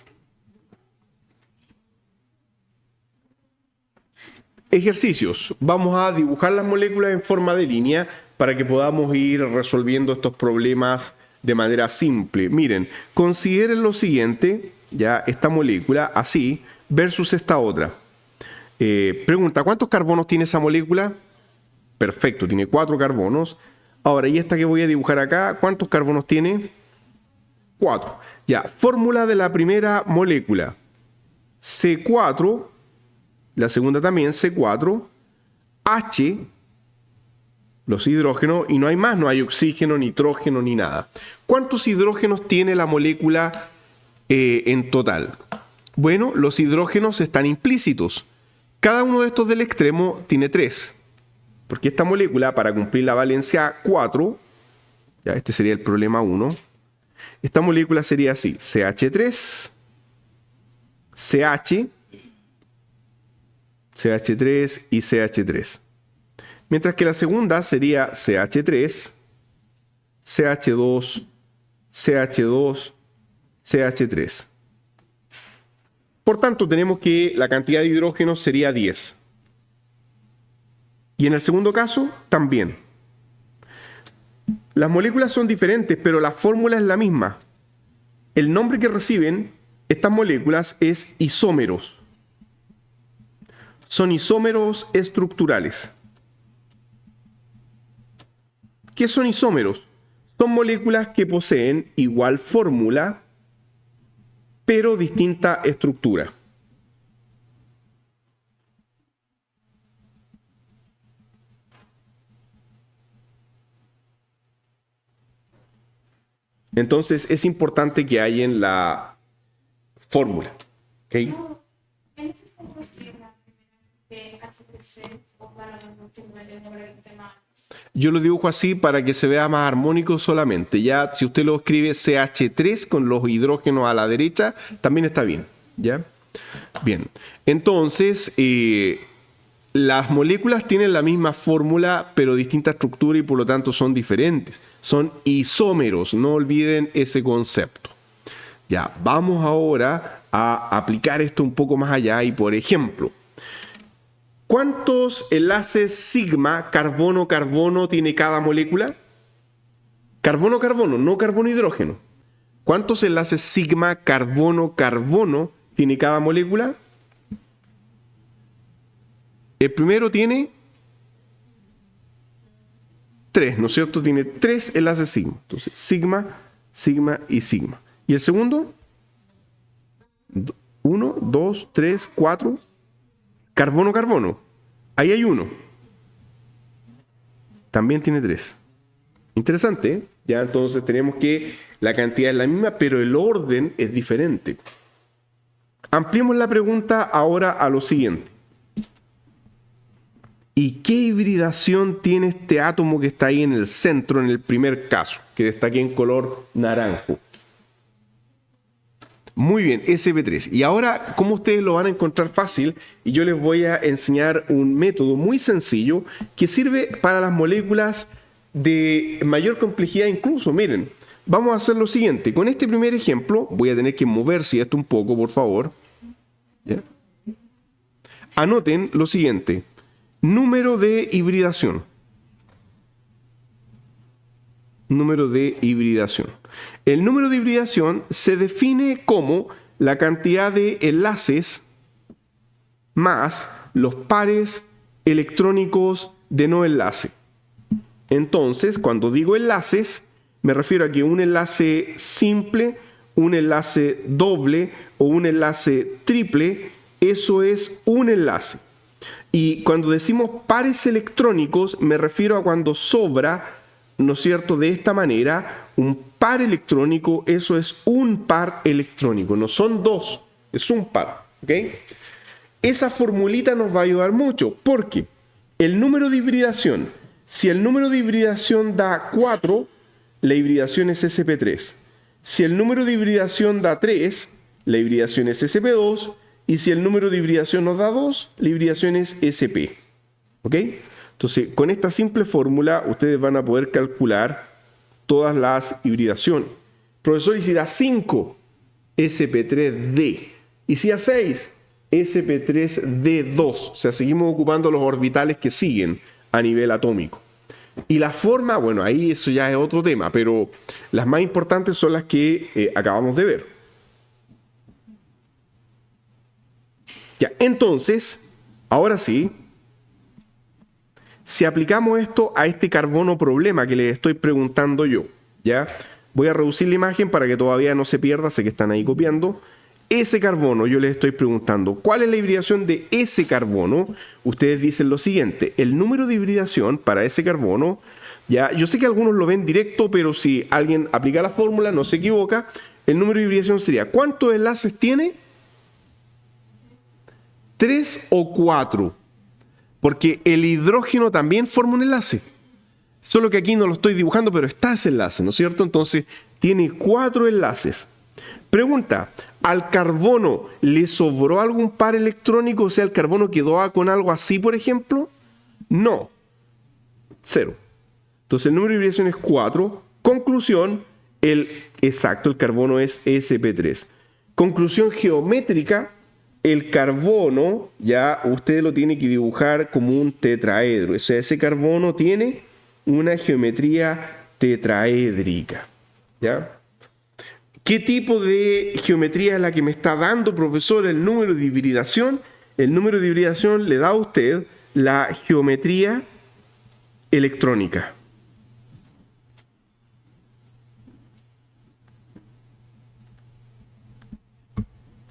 Ejercicios. Vamos a dibujar las moléculas en forma de línea para que podamos ir resolviendo estos problemas de manera simple. Miren, consideren lo siguiente, ya esta molécula así versus esta otra. Pregunta, ¿cuántos carbonos tiene esa molécula? Perfecto, tiene 4 carbonos. Ahora, ¿y esta que voy a dibujar acá? ¿Cuántos carbonos tiene? 4. Ya, fórmula de la primera molécula. C4, la segunda también, C4, H, los hidrógenos, y no hay más, no hay oxígeno, nitrógeno, ni nada. ¿Cuántos hidrógenos tiene la molécula en total? Bueno, los hidrógenos están implícitos. Cada uno de estos del extremo tiene 3. Porque esta molécula, para cumplir la valencia 4, ya este sería el problema 1, esta molécula sería así, CH3, CH, CH3 y CH3. Mientras que la segunda sería CH3, CH2, CH2, CH3. Por tanto, tenemos que la cantidad de hidrógenos sería 10. Y en el segundo caso, también. Las moléculas son diferentes, pero la fórmula es la misma. El nombre que reciben estas moléculas es isómeros. Son isómeros estructurales. ¿Qué son isómeros? Son moléculas que poseen igual fórmula, pero distinta estructura. Entonces es importante que haya en la fórmula. ¿Okay? Yo lo dibujo así para que se vea más armónico solamente. Ya si usted lo escribe CH3 con los hidrógenos a la derecha, también está bien. ¿Ya? Bien. Entonces, las moléculas tienen la misma fórmula, pero distinta estructura y por lo tanto son diferentes. Son isómeros, no olviden ese concepto. Ya, vamos ahora a aplicar esto un poco más allá y, por ejemplo, ¿cuántos enlaces sigma carbono-carbono tiene cada molécula? Carbono-carbono, no carbono-hidrógeno. ¿Cuántos enlaces sigma carbono-carbono tiene cada molécula? El primero tiene 3, ¿no es cierto? Tiene 3 enlaces sigma. Entonces, sigma, sigma y sigma. ¿Y el segundo? 1, 2, 3, 4. Carbono, carbono. Ahí hay 1. También tiene 3. Interesante, ¿eh? Ya entonces tenemos que la cantidad es la misma, pero el orden es diferente. Ampliemos la pregunta ahora a lo siguiente. ¿Y qué hibridación tiene este átomo que está ahí en el centro, en el primer caso, que destaqué en color naranjo? Muy bien, sp3. Y ahora, ¿cómo ustedes lo van a encontrar fácil? Y yo les voy a enseñar un método muy sencillo que sirve para las moléculas de mayor complejidad incluso. Miren, vamos a hacer lo siguiente. Con este primer ejemplo, voy a tener que moverse esto un poco, por favor. ¿Ya? Anoten lo siguiente. Número de hibridación. Número de hibridación. El número de hibridación se define como la cantidad de enlaces más los pares electrónicos de no enlace. Entonces, cuando digo enlaces, me refiero a que un enlace simple, un enlace doble o un enlace triple, eso es un enlace. Y cuando decimos pares electrónicos, me refiero a cuando sobra, ¿no es cierto?, de esta manera, un par electrónico, eso es un par electrónico, no son dos, es un par, ¿ok? Esa formulita nos va a ayudar mucho, porque el número de hibridación, si el número de hibridación da 4, la hibridación es sp3. Si el número de hibridación da 3, la hibridación es sp2. Y si el número de hibridación nos da 2, la hibridación es sp. ¿Ok? Entonces, con esta simple fórmula, ustedes van a poder calcular todas las hibridaciones. Profesor, ¿y si da 5? sp3d. ¿Y si da 6? sp3d2. O sea, seguimos ocupando los orbitales que siguen a nivel atómico. Y la forma, bueno, ahí eso ya es otro tema, pero las más importantes son las que acabamos de ver. Ya, entonces, ahora sí, si aplicamos esto a este carbono problema que les estoy preguntando yo, ¿ya? Voy a reducir la imagen para que todavía no se pierda, sé que están ahí copiando. Ese carbono, yo les estoy preguntando, ¿cuál es la hibridación de ese carbono? Ustedes dicen lo siguiente, el número de hibridación para ese carbono, ya, yo sé que algunos lo ven directo, pero si alguien aplica la fórmula, no se equivoca, el número de hibridación sería, ¿cuántos enlaces tiene? 3 o 4, porque el hidrógeno también forma un enlace, solo que aquí no lo estoy dibujando, pero está ese enlace, ¿no es cierto? Entonces tiene 4 enlaces. Pregunta, ¿al carbono le sobró algún par electrónico? O sea, ¿el carbono quedó con algo así, por ejemplo? No, 0. Entonces el número de hibridación es 4. Conclusión, el carbono es sp3. Conclusión geométrica, el carbono, ya usted lo tiene que dibujar como un tetraedro. O sea, ese carbono tiene una geometría tetraédrica. ¿Ya? ¿Qué tipo de geometría es la que me está dando, profesor, el número de hibridación? El número de hibridación le da a usted la geometría electrónica.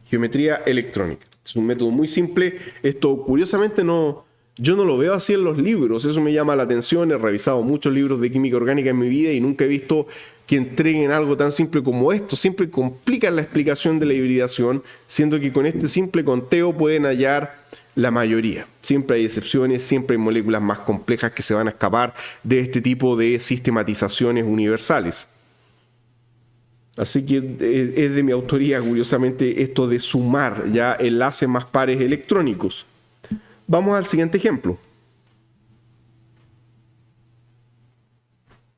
Geometría electrónica. Es un método muy simple. Esto, curiosamente, yo no lo veo así en los libros. Eso me llama la atención. He revisado muchos libros de química orgánica en mi vida y nunca he visto que entreguen algo tan simple como esto. Siempre complican la explicación de la hibridación, siendo que con este simple conteo pueden hallar la mayoría. Siempre hay excepciones, siempre hay moléculas más complejas que se van a escapar de este tipo de sistematizaciones universales. Así que es de mi autoría, curiosamente, esto de sumar ya enlaces más pares electrónicos. Vamos al siguiente ejemplo.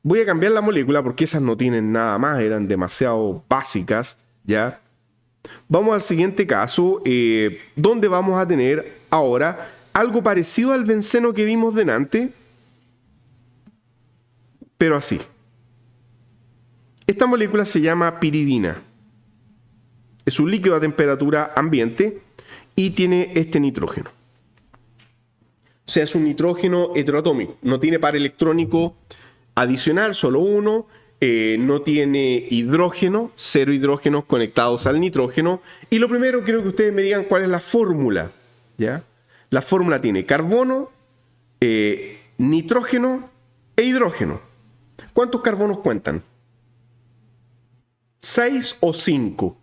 Voy a cambiar la molécula porque esas no tienen nada más, eran demasiado básicas, ¿ya? Vamos al siguiente caso, donde vamos a tener ahora algo parecido al benceno que vimos delante, pero así. Esta molécula se llama piridina. Es un líquido a temperatura ambiente y tiene este nitrógeno. O sea, es un nitrógeno heteroatómico. No tiene par electrónico adicional, solo uno. No tiene hidrógeno, 0 hidrógenos conectados al nitrógeno. Y lo primero, quiero que ustedes me digan cuál es la fórmula. ¿Ya? La fórmula tiene carbono, nitrógeno e hidrógeno. ¿Cuántos carbonos cuentan? 6 o 5.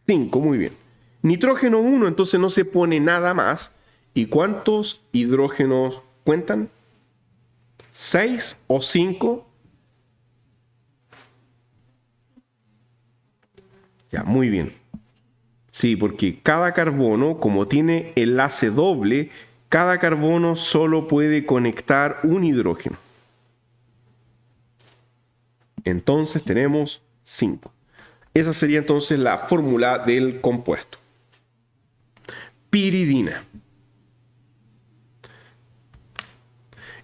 5, muy bien. Nitrógeno 1, entonces no se pone nada más. ¿Y cuántos hidrógenos cuentan? 6 o 5. Ya, muy bien. Sí, porque cada carbono, como tiene enlace doble, cada carbono solo puede conectar un hidrógeno. Entonces tenemos 5. Esa sería entonces la fórmula del compuesto. Piridina.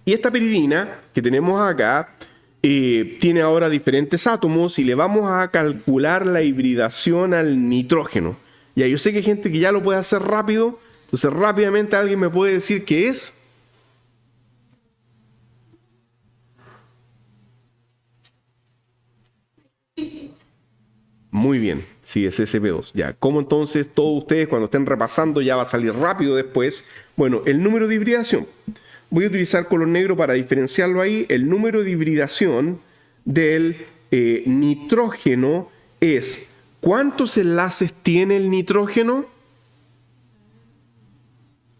Y esta piridina que tenemos acá tiene ahora diferentes átomos y le vamos a calcular la hibridación al nitrógeno. Ya, yo sé que hay gente que ya lo puede hacer rápido, entonces rápidamente alguien me puede decir qué es. Muy bien, sí, es sp2. Ya, ¿cómo entonces todos ustedes cuando estén repasando ya va a salir rápido después? Bueno, el número de hibridación. Voy a utilizar color negro para diferenciarlo ahí. El número de hibridación del nitrógeno es, ¿cuántos enlaces tiene el nitrógeno?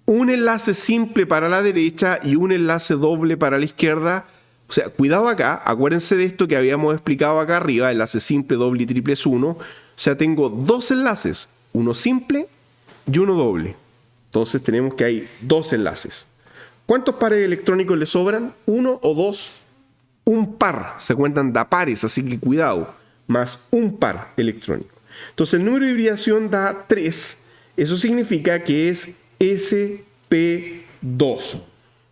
Un enlace simple para la derecha y un enlace doble para la izquierda. O sea, cuidado acá, acuérdense de esto que habíamos explicado acá arriba, enlace simple, doble y triple es 1. O sea, tengo dos enlaces, uno simple y uno doble. Entonces tenemos que hay dos enlaces. ¿Cuántos pares electrónicos le sobran? ¿Uno o dos? Un par, se cuentan de pares, así que cuidado, más un par electrónico. Entonces el número de hibridación da 3, eso significa que es sp2.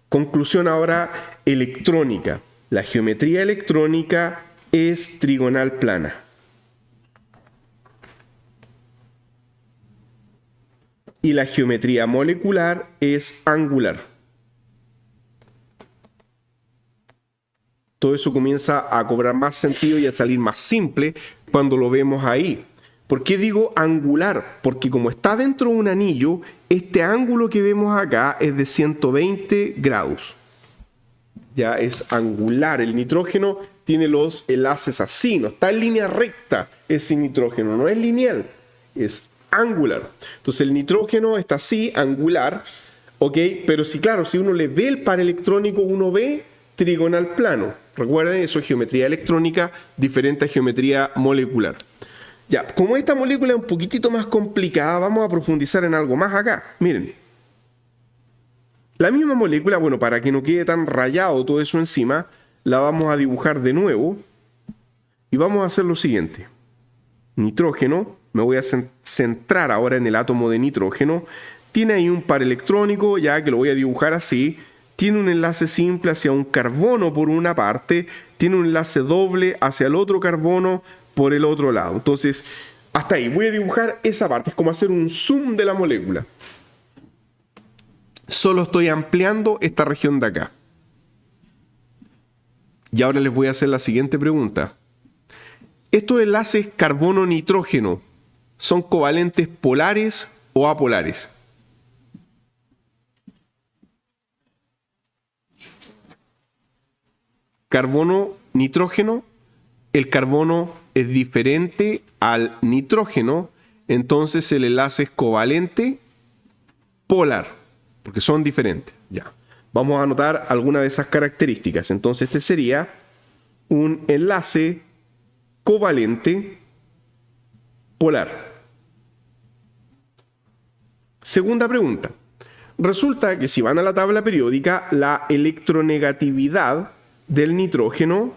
Conclusión ahora electrónica. La geometría electrónica es trigonal plana. Y la geometría molecular es angular. Todo eso comienza a cobrar más sentido y a salir más simple cuando lo vemos ahí. ¿Por qué digo angular? Porque como está dentro de un anillo, este ángulo que vemos acá es de 120 grados. Ya es angular. El nitrógeno tiene los enlaces así, no está en línea recta ese nitrógeno, no es lineal, es angular. Entonces el nitrógeno está así, angular, ¿ok? Pero sí, claro, si uno le ve el par electrónico, uno ve trigonal plano. Recuerden, eso es geometría electrónica, diferente a geometría molecular. Ya, como esta molécula es un poquitito más complicada, vamos a profundizar en algo más acá. Miren. La misma molécula, bueno, para que no quede tan rayado todo eso encima, la vamos a dibujar de nuevo y vamos a hacer lo siguiente. Nitrógeno, me voy a centrar ahora en el átomo de nitrógeno. Tiene ahí un par electrónico, ya que lo voy a dibujar así. Tiene un enlace simple hacia un carbono por una parte, tiene un enlace doble hacia el otro carbono por el otro lado. Entonces, hasta ahí voy a dibujar esa parte, es como hacer un zoom de la molécula. Solo estoy ampliando esta región de acá. Y ahora les voy a hacer la siguiente pregunta. ¿Estos enlaces carbono-nitrógeno son covalentes polares o apolares? Carbono-nitrógeno, el carbono es diferente al nitrógeno, entonces el enlace es covalente polar. Porque son diferentes. Ya. Vamos a anotar algunas de esas características. Entonces este sería un enlace covalente polar. Segunda pregunta. Resulta que si van a la tabla periódica, la electronegatividad del nitrógeno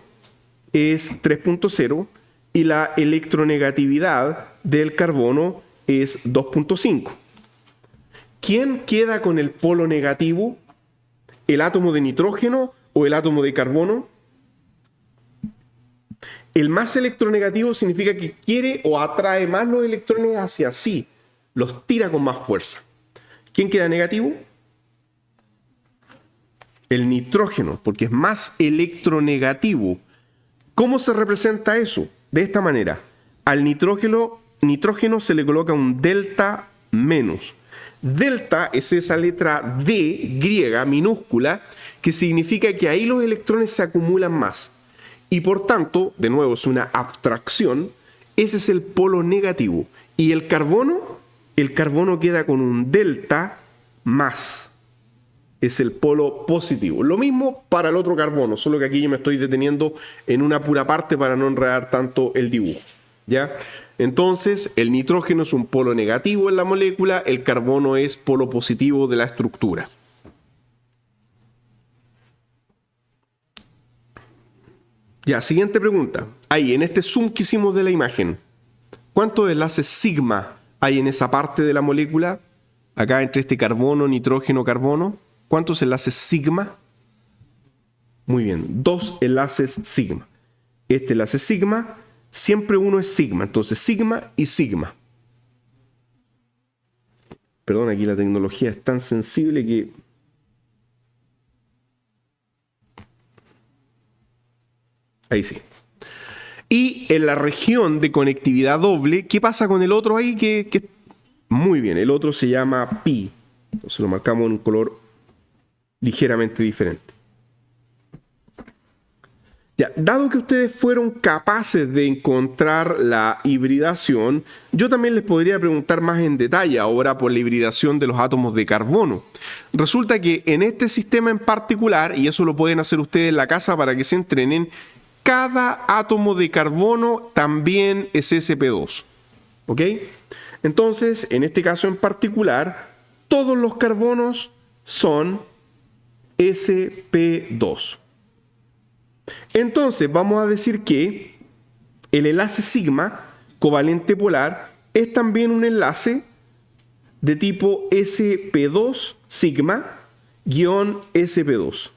es 3.0 y la electronegatividad del carbono es 2.5. ¿Quién queda con el polo negativo? ¿El átomo de nitrógeno o el átomo de carbono? El más electronegativo significa que quiere o atrae más los electrones hacia sí, los tira con más fuerza. ¿Quién queda negativo? El nitrógeno, porque es más electronegativo. ¿Cómo se representa eso? De esta manera. Al nitrógeno se le coloca un delta menos. Delta es esa letra D griega minúscula que significa que ahí los electrones se acumulan más. Y por tanto, de nuevo es una abstracción, ese es el polo negativo. Y el carbono queda con un delta más. Es el polo positivo. Lo mismo para el otro carbono, solo que aquí yo me estoy deteniendo en una pura parte para no enredar tanto el dibujo. ¿Ya? Entonces, el nitrógeno es un polo negativo en la molécula, el carbono es polo positivo de la estructura. Ya, siguiente pregunta. Ahí, en este zoom que hicimos de la imagen, ¿cuántos enlaces sigma hay en esa parte de la molécula? Acá entre este carbono, nitrógeno, carbono. ¿Cuántos enlaces sigma? Muy bien, 2 enlaces sigma. Este enlace sigma, siempre uno es sigma. Entonces, sigma y sigma. Perdón, aquí la tecnología es tan sensible que... Ahí sí. Y en la región de conectividad doble, ¿qué pasa con el otro ahí? Muy bien, el otro se llama pi. Entonces lo marcamos en un color ligeramente diferente. Ya, dado que ustedes fueron capaces de encontrar la hibridación, yo también les podría preguntar más en detalle ahora por la hibridación de los átomos de carbono. Resulta que en este sistema en particular, y eso lo pueden hacer ustedes en la casa para que se entrenen, cada átomo de carbono también es sp2. ¿Ok? Entonces, en este caso en particular, todos los carbonos son sp2. Entonces, vamos a decir que el enlace sigma covalente polar es también un enlace de tipo sp2 sigma sp2.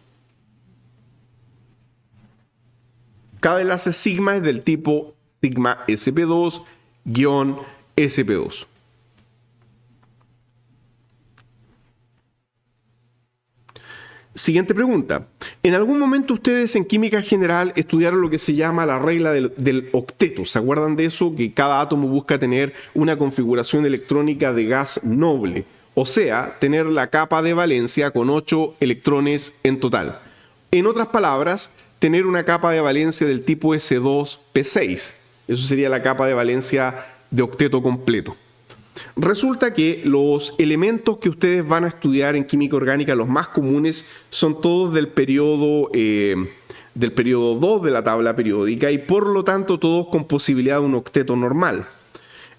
Cada enlace sigma es del tipo sigma sp2 sp2. Siguiente pregunta. En algún momento ustedes en química general estudiaron lo que se llama la regla del octeto. ¿Se acuerdan de eso? Que cada átomo busca tener una configuración electrónica de gas noble. O sea, tener la capa de valencia con 8 electrones en total. En otras palabras, tener una capa de valencia del tipo S2P6. Eso sería la capa de valencia de octeto completo. Resulta que los elementos que ustedes van a estudiar en química orgánica, los más comunes, son todos del periodo 2 de la tabla periódica y por lo tanto todos con posibilidad de un octeto normal.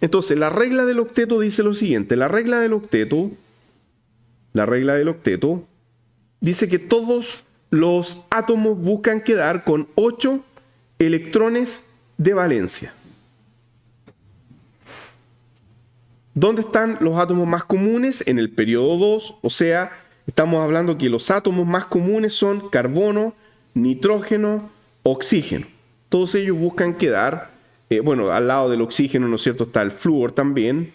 Entonces, la regla del octeto dice lo siguiente. La regla del octeto dice que todos los átomos buscan quedar con 8 electrones de valencia. ¿Dónde están los átomos más comunes? En el periodo 2, o sea, estamos hablando que los átomos más comunes son carbono, nitrógeno, oxígeno. Todos ellos buscan quedar, al lado del oxígeno, ¿no es cierto?, está el flúor también.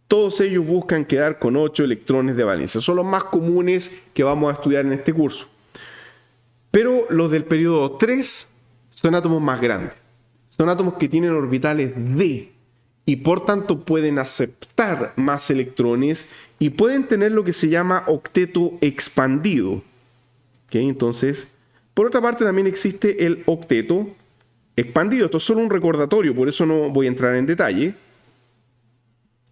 Todos ellos buscan quedar con 8 electrones de valencia. Son los más comunes que vamos a estudiar en este curso. Pero los del periodo 3 son átomos más grandes. Son átomos que tienen orbitales d. Y por tanto pueden aceptar más electrones y pueden tener lo que se llama octeto expandido. ¿Okay? Entonces, por otra parte también existe el octeto expandido. Esto es solo un recordatorio, por eso no voy a entrar en detalle.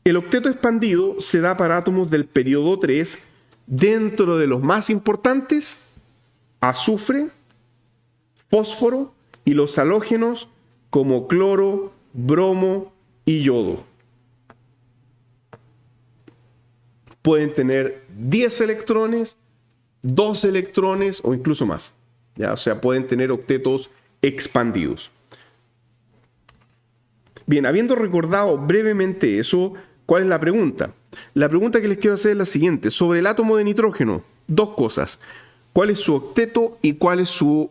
El octeto expandido se da para átomos del periodo 3, dentro de los más importantes, azufre, fósforo y los halógenos como cloro, bromo y yodo. Pueden tener 10 electrones, 12 electrones o incluso más. ¿Ya? O sea, pueden tener octetos expandidos. Bien, habiendo recordado brevemente eso, ¿cuál es la pregunta? La pregunta que les quiero hacer es la siguiente. Sobre el átomo de nitrógeno, 2 cosas. ¿Cuál es su octeto y cuál es su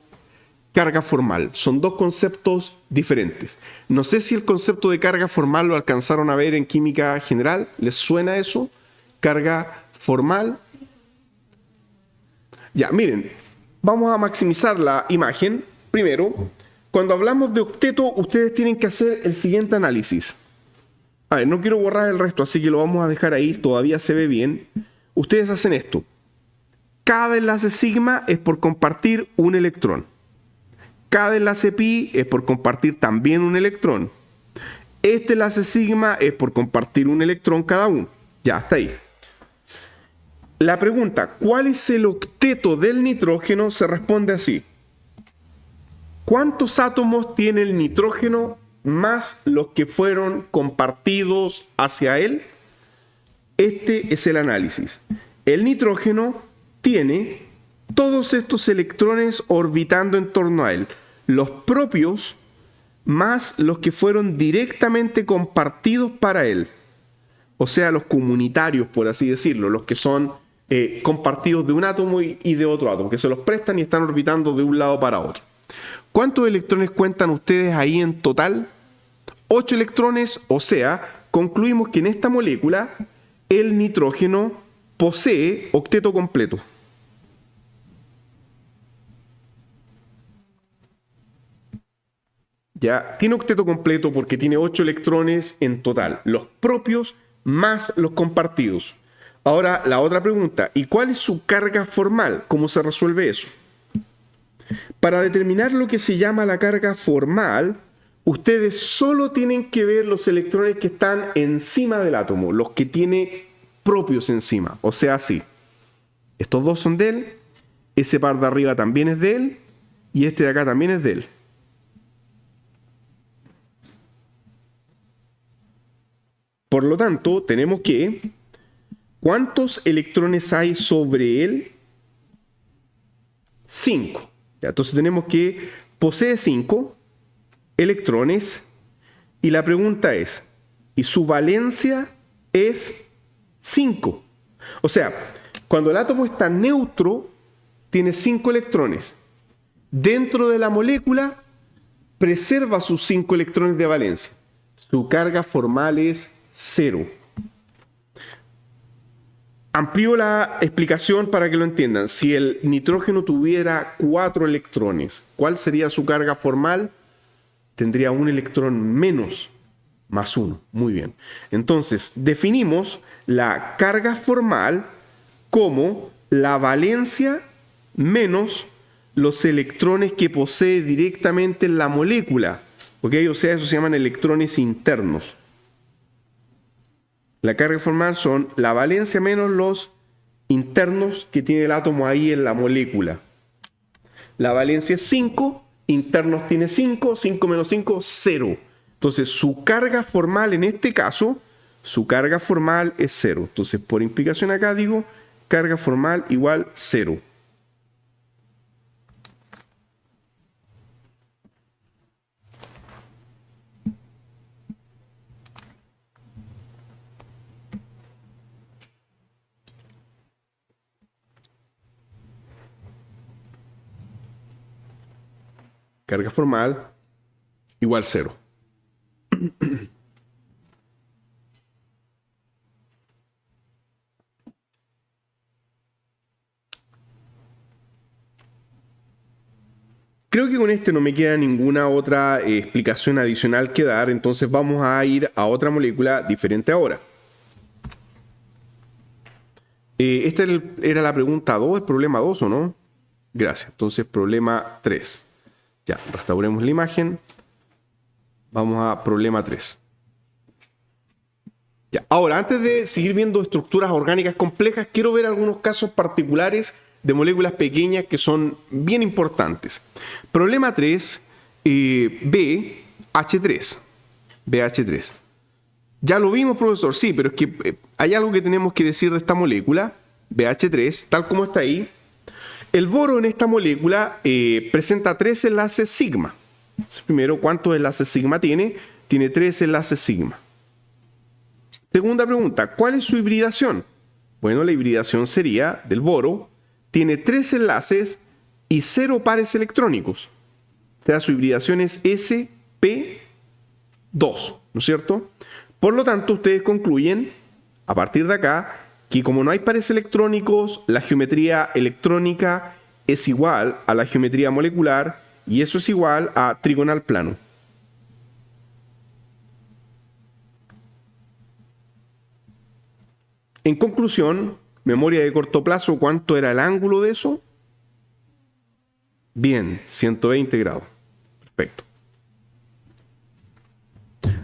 carga formal? Son 2 conceptos diferentes. No sé si el concepto de carga formal lo alcanzaron a ver en química general. ¿Les suena eso? Carga formal. Ya, miren, vamos a maximizar la imagen. Primero, cuando hablamos de octeto, ustedes tienen que hacer el siguiente análisis. A ver, no quiero borrar el resto, así que lo vamos a dejar ahí. Todavía se ve bien. Ustedes hacen esto. Cada enlace sigma es por compartir un electrón. Cada enlace pi es por compartir también un electrón. Este enlace sigma es por compartir un electrón cada uno. Ya, hasta ahí. La pregunta, ¿cuál es el octeto del nitrógeno? Se responde así. ¿Cuántos átomos tiene el nitrógeno más los que fueron compartidos hacia él. Este es el análisis. El nitrógeno tiene todos estos electrones orbitando en torno a él, los propios más los que fueron directamente compartidos para él. O sea, los comunitarios, por así decirlo, los que son compartidos de un átomo y de otro átomo, que se los prestan y están orbitando de un lado para otro. ¿Cuántos electrones cuentan ustedes ahí en total? 8 electrones, o sea, concluimos que en esta molécula el nitrógeno posee octeto completo. Ya, tiene octeto completo porque tiene 8 electrones en total, los propios más los compartidos. Ahora, la otra pregunta, ¿y cuál es su carga formal? ¿Cómo se resuelve eso? Para determinar lo que se llama la carga formal, ustedes solo tienen que ver los electrones que están encima del átomo, los que tiene propios encima. O sea, sí, estos dos son de él, ese par de arriba también es de él, y este de acá también es de él. Por lo tanto, tenemos que, ¿cuántos electrones hay sobre él? 5. Entonces tenemos que posee 5 electrones y la pregunta es, ¿y su valencia es 5? O sea, cuando el átomo está neutro, tiene 5 electrones. Dentro de la molécula, preserva sus 5 electrones de valencia. Su carga formal es 0. Amplío la explicación para que lo entiendan. Si el nitrógeno tuviera 4 electrones, ¿cuál sería su carga formal? Tendría un electrón menos, más 1. Muy bien. Entonces, definimos la carga formal como la valencia menos los electrones que posee directamente en la molécula. ¿Ok? O sea, eso se llaman electrones internos. La carga formal son la valencia menos los internos que tiene el átomo ahí en la molécula. La valencia es 5, internos tiene 5, 5 menos 5, 0. Entonces, su carga formal en este caso, su carga formal es 0. Entonces, por implicación acá digo, carga formal igual 0. Carga formal igual 0. Creo que con este no me queda ninguna otra explicación adicional que dar, entonces vamos a ir a otra molécula diferente ahora. Esta era la pregunta 2, el problema 2, ¿o no? Gracias. Entonces, problema 3. Ya, restauremos la imagen. Vamos a problema 3. Ya, ahora, antes de seguir viendo estructuras orgánicas complejas, quiero ver algunos casos particulares de moléculas pequeñas que son bien importantes. Problema 3, BH3. BH3. Ya lo vimos, profesor, sí, pero es que hay algo que tenemos que decir de esta molécula, BH3, tal como está ahí. El boro en esta molécula presenta 3 enlaces sigma. Primero, ¿cuántos enlaces sigma tiene? Tiene 3 enlaces sigma. Segunda pregunta, ¿cuál es su hibridación? Bueno, la hibridación sería del boro, tiene 3 enlaces y 0 pares electrónicos. O sea, su hibridación es sp2, ¿no es cierto? Por lo tanto, ustedes concluyen, a partir de acá, que como no hay pares electrónicos, la geometría electrónica es igual a la geometría molecular y eso es igual a trigonal plano. En conclusión, memoria de corto plazo, ¿cuánto era el ángulo de eso? Bien, 120 grados. Perfecto.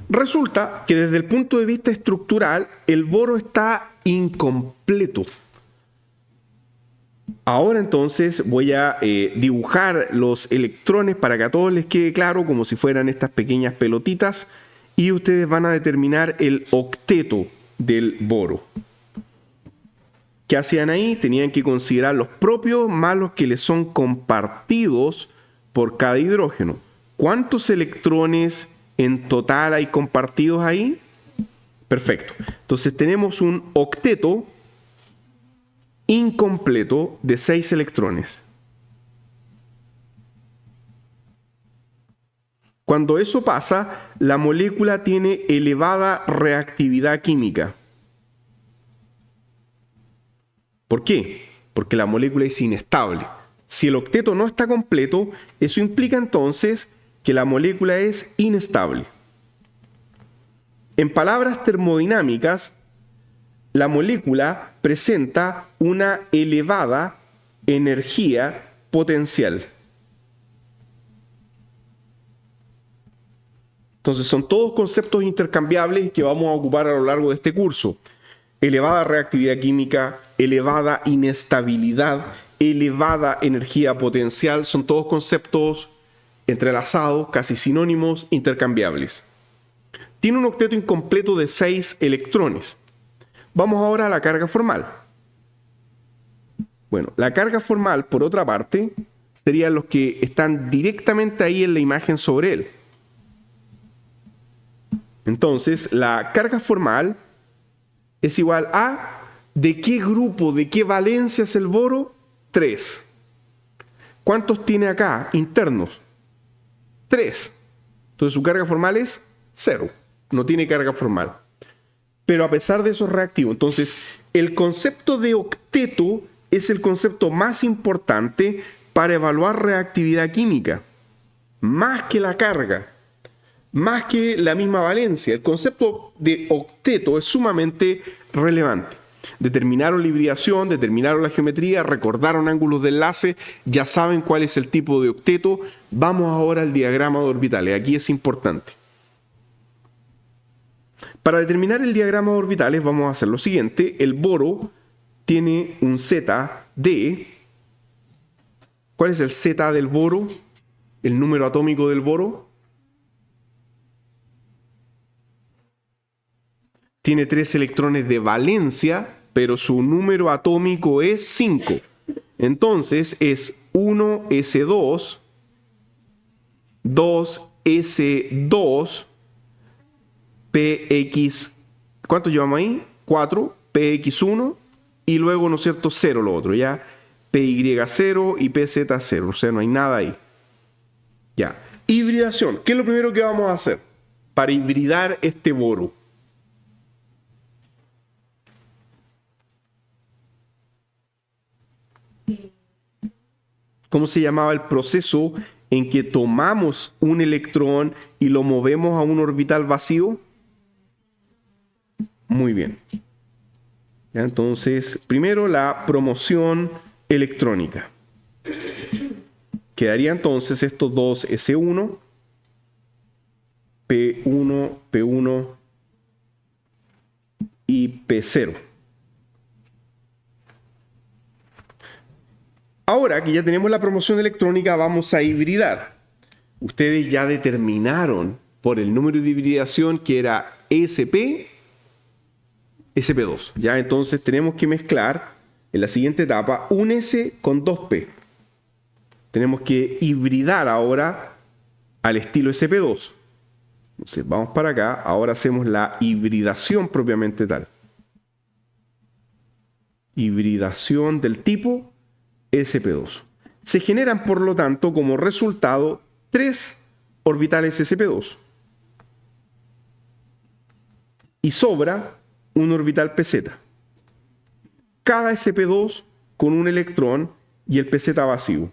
Resulta que desde el punto de vista estructural, el boro está incompleto. Ahora entonces voy a dibujar los electrones para que a todos les quede claro, como si fueran estas pequeñas pelotitas, y ustedes van a determinar el octeto del boro. ¿Qué hacían ahí? Tenían que considerar los propios más los que les son compartidos por cada hidrógeno. ¿Cuántos electrones en total hay compartidos ahí? Perfecto. Entonces tenemos un octeto incompleto de 6 electrones. Cuando eso pasa, la molécula tiene elevada reactividad química. ¿Por qué? Porque la molécula es inestable. Si el octeto no está completo, eso implica entonces que la molécula es inestable. En palabras termodinámicas, la molécula presenta una elevada energía potencial. Entonces son todos conceptos intercambiables que vamos a ocupar a lo largo de este curso. Elevada reactividad química, elevada inestabilidad, elevada energía potencial, son todos conceptos entrelazados, casi sinónimos, intercambiables. Tiene un octeto incompleto de 6 electrones. Vamos ahora a la carga formal. Bueno, la carga formal, por otra parte, serían los que están directamente ahí en la imagen sobre él. Entonces, la carga formal es igual a ¿de qué grupo, de qué valencia es el boro? 3. ¿Cuántos tiene acá internos? 3. Entonces su carga formal es 0. No tiene carga formal. Pero a pesar de eso es reactivo. Entonces, el concepto de octeto es el concepto más importante para evaluar reactividad química. Más que la carga. Más que la misma valencia. El concepto de octeto es sumamente relevante. Determinaron la hibridación, determinaron la geometría, recordaron ángulos de enlace, ya saben cuál es el tipo de octeto. Vamos ahora al diagrama de orbitales. Aquí es importante. Para determinar el diagrama de orbitales vamos a hacer lo siguiente. El boro tiene un Z de... ¿Cuál es el Z del boro? El número atómico del boro. Tiene 3 electrones de valencia, pero su número atómico es 5. Entonces es 1s2, 2s2, px, ¿cuánto llevamos ahí? 4, px1, y luego, ¿no es cierto?, 0 lo otro, ¿ya? py0 y pz0, o sea, no hay nada ahí. Ya. Hibridación. ¿Qué es lo primero que vamos a hacer para hibridar este boro? ¿Cómo se llamaba el proceso en que tomamos un electrón y lo movemos a un orbital vacío? Muy bien. ¿Ya? Entonces, primero la promoción electrónica. Quedaría entonces estos dos S1, P1, P1 y P0. Ahora que ya tenemos la promoción electrónica, vamos a hibridar. Ustedes ya determinaron por el número de hibridación que era SP, SP2. Ya entonces tenemos que mezclar en la siguiente etapa un S con 2P. Tenemos que hibridar ahora al estilo SP2. Entonces vamos para acá. Ahora hacemos la hibridación propiamente tal. Hibridación del tipo SP2. Se generan, por lo tanto, como resultado 3 orbitales SP2. Y sobra un orbital PZ. Cada SP2 con un electrón y el PZ vacío.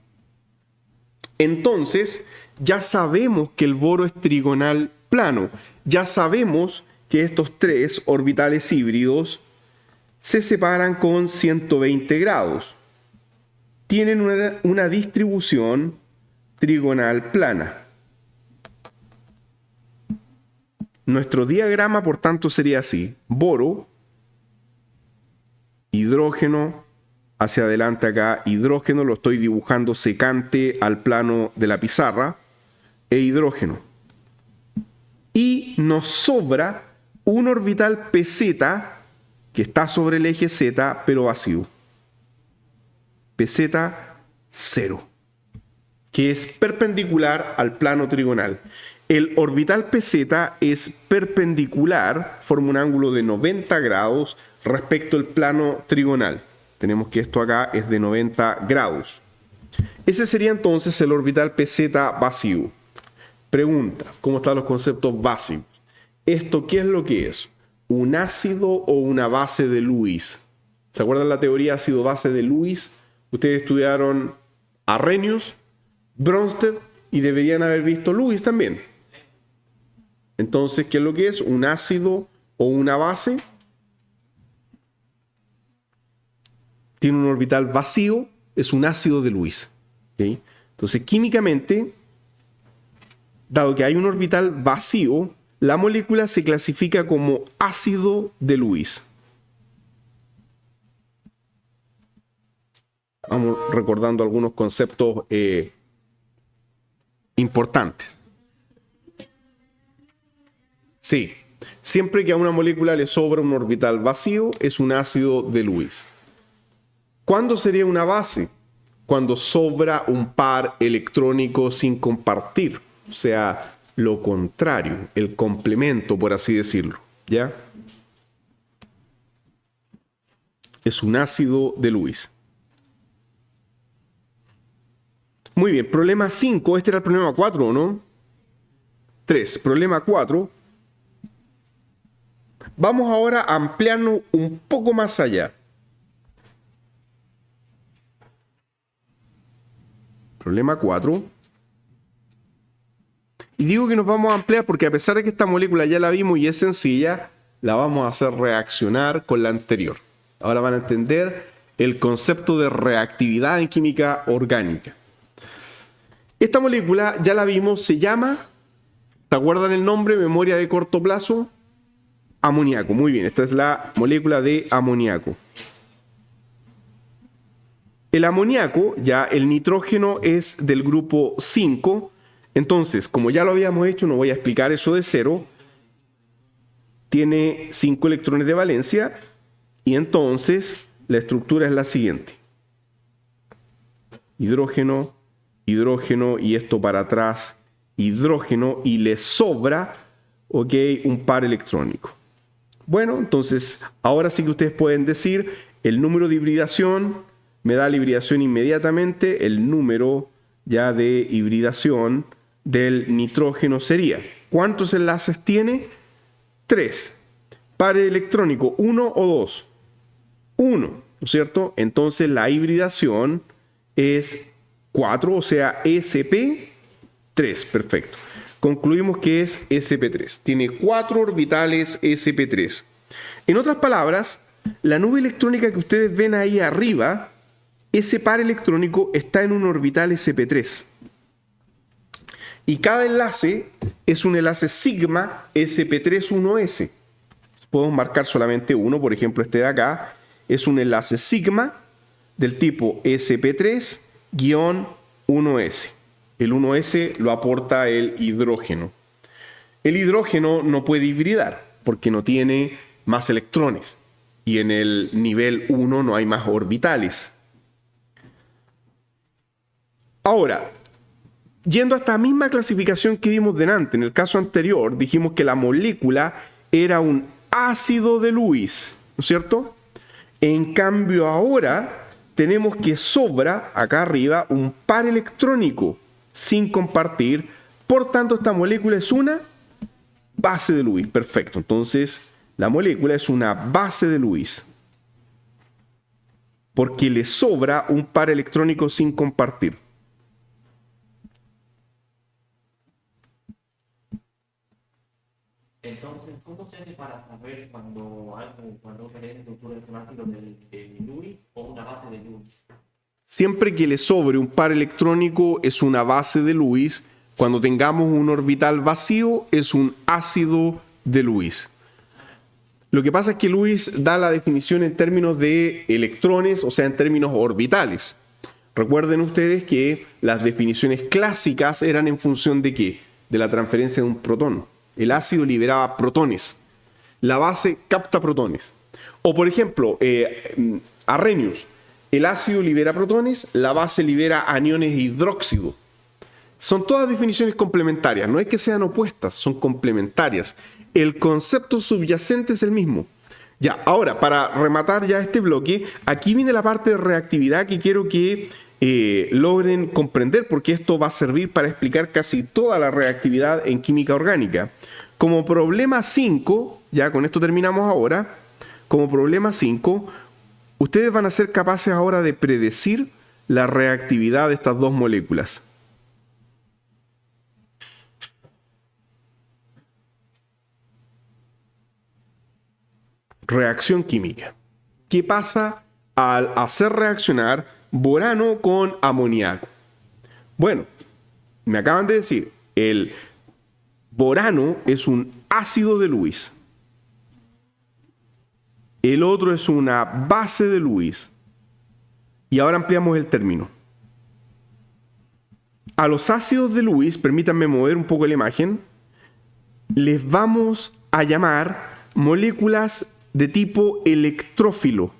Entonces, ya sabemos que el boro es trigonal plano. Ya sabemos que estos 3 orbitales híbridos se separan con 120 grados. Tienen una distribución trigonal plana. Nuestro diagrama, por tanto, sería así. Boro, hidrógeno, hacia adelante acá hidrógeno, lo estoy dibujando secante al plano de la pizarra, e hidrógeno. Y nos sobra un orbital PZ que está sobre el eje Z, pero vacío. PZ 0, que es perpendicular al plano trigonal. El orbital PZ es perpendicular, forma un ángulo de 90 grados respecto al plano trigonal. Tenemos que esto acá es de 90 grados. Ese sería entonces el orbital PZ vacío. Pregunta, ¿cómo están los conceptos básicos? ¿Esto qué es lo que es? ¿Un ácido o una base de Lewis? ¿Se acuerdan la teoría ácido-base de Lewis? Ustedes estudiaron Arrhenius, Bronsted y deberían haber visto Lewis también. Entonces, ¿qué es lo que es? ¿Un ácido o una base? Tiene un orbital vacío, es un ácido de Lewis. ¿Okay? Entonces, químicamente, dado que hay un orbital vacío, la molécula se clasifica como ácido de Lewis. Vamos recordando algunos conceptos importantes. Sí, siempre que a una molécula le sobra un orbital vacío, es un ácido de Lewis. ¿Cuándo sería una base? Cuando sobra un par electrónico sin compartir. O sea, lo contrario, el complemento, por así decirlo. ¿Ya? Es un ácido de Lewis. Muy bien, problema 5. Este era el problema 4, ¿o no? 3. Problema 4. Vamos ahora a ampliarnos un poco más allá. Problema 4. Y digo que nos vamos a ampliar porque a pesar de que esta molécula ya la vimos y es sencilla, la vamos a hacer reaccionar con la anterior. Ahora van a entender el concepto de reactividad en química orgánica. Esta molécula ya la vimos, se llama, ¿se acuerdan el nombre? Memoria de corto plazo. Amoníaco. Muy bien, esta es la molécula de amoníaco. El amoníaco, ya el nitrógeno es del grupo 5. Entonces, como ya lo habíamos hecho, no voy a explicar eso de cero. Tiene 5 electrones de valencia y entonces la estructura es la siguiente. Hidrógeno, hidrógeno y esto para atrás, hidrógeno y le sobra, ok, un par electrónico. Bueno, entonces ahora sí que ustedes pueden decir el número de hibridación, me da la hibridación inmediatamente, el número ya de hibridación del nitrógeno sería. ¿Cuántos enlaces tiene? 3. Par electrónico, 1 o 2. 1, ¿no es cierto? Entonces la hibridación es 4, o sea, sp3. Perfecto. Concluimos que es sp3. Tiene 4 orbitales sp3. En otras palabras, la nube electrónica que ustedes ven ahí arriba, ese par electrónico está en un orbital sp3. Y cada enlace es un enlace sigma sp3-1s. Podemos marcar solamente uno, por ejemplo este de acá, es un enlace sigma del tipo sp3-1s. El 1s lo aporta el hidrógeno. El hidrógeno no puede hibridar porque no tiene más electrones. Y en el nivel 1 no hay más orbitales. Ahora, yendo a esta misma clasificación que vimos delante, en el caso anterior dijimos que la molécula era un ácido de Lewis, ¿no es cierto? En cambio ahora tenemos que sobra acá arriba un par electrónico sin compartir, por tanto esta molécula es una base de Lewis. Perfecto, entonces la molécula es una base de Lewis porque le sobra un par electrónico sin compartir. Entonces, ¿cómo se hace para saber cuando se estructura es un ácido de Lewis o una base de Lewis? Siempre que le sobre un par electrónico es una base de Lewis. Cuando tengamos un orbital vacío es un ácido de Lewis. Lo que pasa es que Lewis da la definición en términos de electrones, o sea, en términos orbitales. Recuerden ustedes que las definiciones clásicas eran en función de ¿qué? De la transferencia de un protón. El ácido liberaba protones. La base capta protones. O por ejemplo, Arrhenius. El ácido libera protones, la base libera aniones de hidróxido. Son todas definiciones complementarias, no es que sean opuestas, son complementarias. El concepto subyacente es el mismo. Ya, ahora, para rematar ya este bloque, aquí viene la parte de reactividad que quiero que logren comprender, porque esto va a servir para explicar casi toda la reactividad en química orgánica. Como problema 5, ya con esto terminamos ahora, como problema 5, ustedes van a ser capaces ahora de predecir la reactividad de estas dos moléculas. Reacción química. ¿Qué pasa al hacer reaccionar borano con amoníaco? Bueno, me acaban de decir, el borano es un ácido de Lewis. El otro es una base de Lewis. Y ahora ampliamos el término. A los ácidos de Lewis, permítanme mover un poco la imagen, les vamos a llamar moléculas de tipo electrófilo.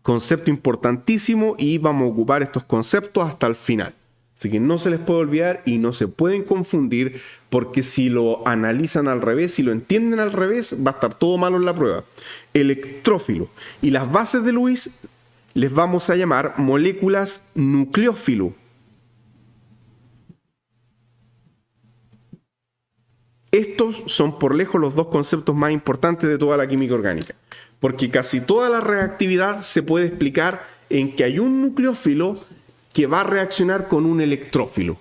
Concepto importantísimo y vamos a ocupar estos conceptos hasta el final. Así que no se les puede olvidar y no se pueden confundir, porque si lo analizan al revés, si lo entienden al revés, va a estar todo malo en la prueba. Electrófilo. Y las bases de Lewis les vamos a llamar moléculas nucleófilo. Estos son por lejos los dos conceptos más importantes de toda la química orgánica, porque casi toda la reactividad se puede explicar en que hay un nucleófilo que va a reaccionar con un electrófilo.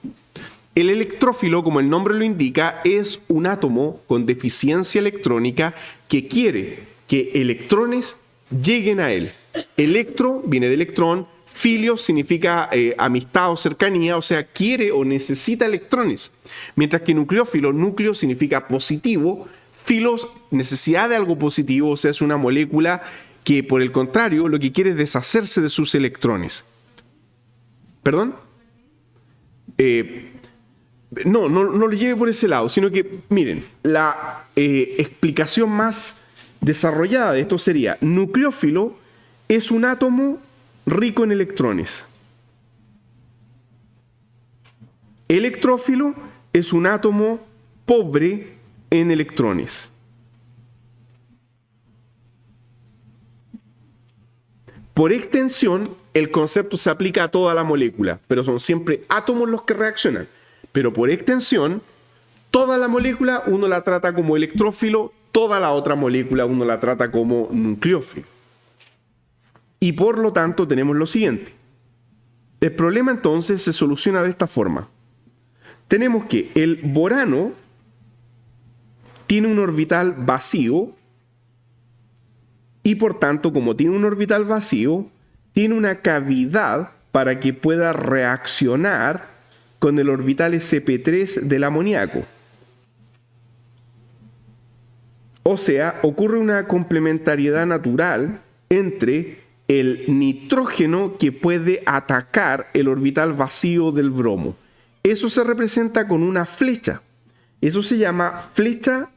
El electrófilo, como el nombre lo indica, es un átomo con deficiencia electrónica que quiere que electrones lleguen a él. Electro viene de electrón, filio significa amistad o cercanía, o sea, quiere o necesita electrones. Mientras que nucleófilo, núcleo significa positivo, filos, necesidad de algo positivo, o sea, es una molécula que por el contrario lo que quiere es deshacerse de sus electrones. ¿Perdón? No lo lleve por ese lado, sino que, miren, la explicación más desarrollada de esto sería: nucleófilo es un átomo rico en electrones. Electrófilo es un átomo pobre en electrones. Por extensión, el concepto se aplica a toda la molécula, pero son siempre átomos los que reaccionan. Pero por extensión, toda la molécula uno la trata como electrófilo, toda la otra molécula uno la trata como nucleófilo. Y por lo tanto tenemos lo siguiente. El problema entonces se soluciona de esta forma. Tenemos que el borano tiene un orbital vacío y por tanto, como tiene un orbital vacío, tiene una cavidad para que pueda reaccionar con el orbital sp3 del amoníaco. O sea, ocurre una complementariedad natural entre el nitrógeno que puede atacar el orbital vacío del bromo. Eso se representa con una flecha. Eso se llama flecha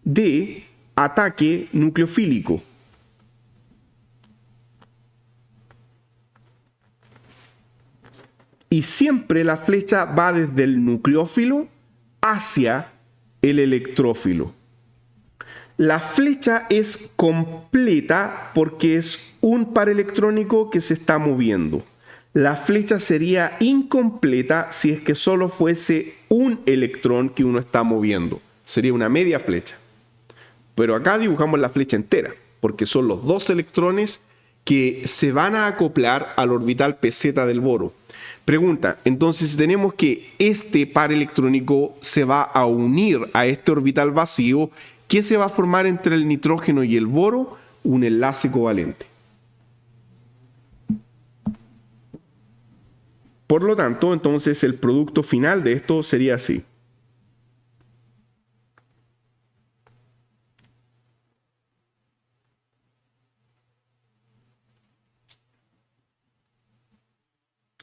de ataque nucleofílico. Y siempre la flecha va desde el nucleófilo hacia el electrófilo. La flecha es completa porque es un par electrónico que se está moviendo. La flecha sería incompleta si es que solo fuese un electrón que uno está moviendo. Sería una media flecha. Pero acá dibujamos la flecha entera, porque son los dos electrones que se van a acoplar al orbital peseta del boro. Pregunta, entonces tenemos que este par electrónico se va a unir a este orbital vacío. ¿Qué se va a formar entre el nitrógeno y el boro? Un enlace covalente. Por lo tanto, entonces el producto final de esto sería así.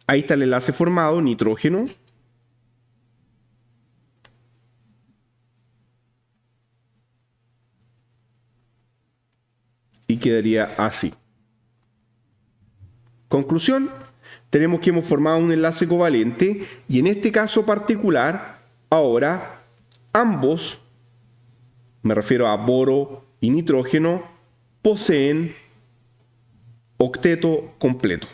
Ahí está el enlace formado, nitrógeno. Y quedaría así. Conclusión, tenemos que hemos formado un enlace covalente y en este caso particular, ahora ambos, me refiero a boro y nitrógeno, poseen octeto completo.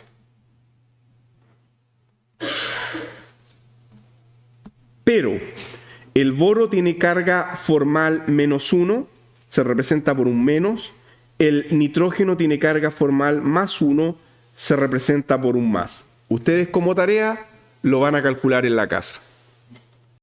Pero el boro tiene carga formal -1, se representa por un menos. El nitrógeno tiene carga formal +1, se representa por un más. Ustedes como tarea lo van a calcular en la casa.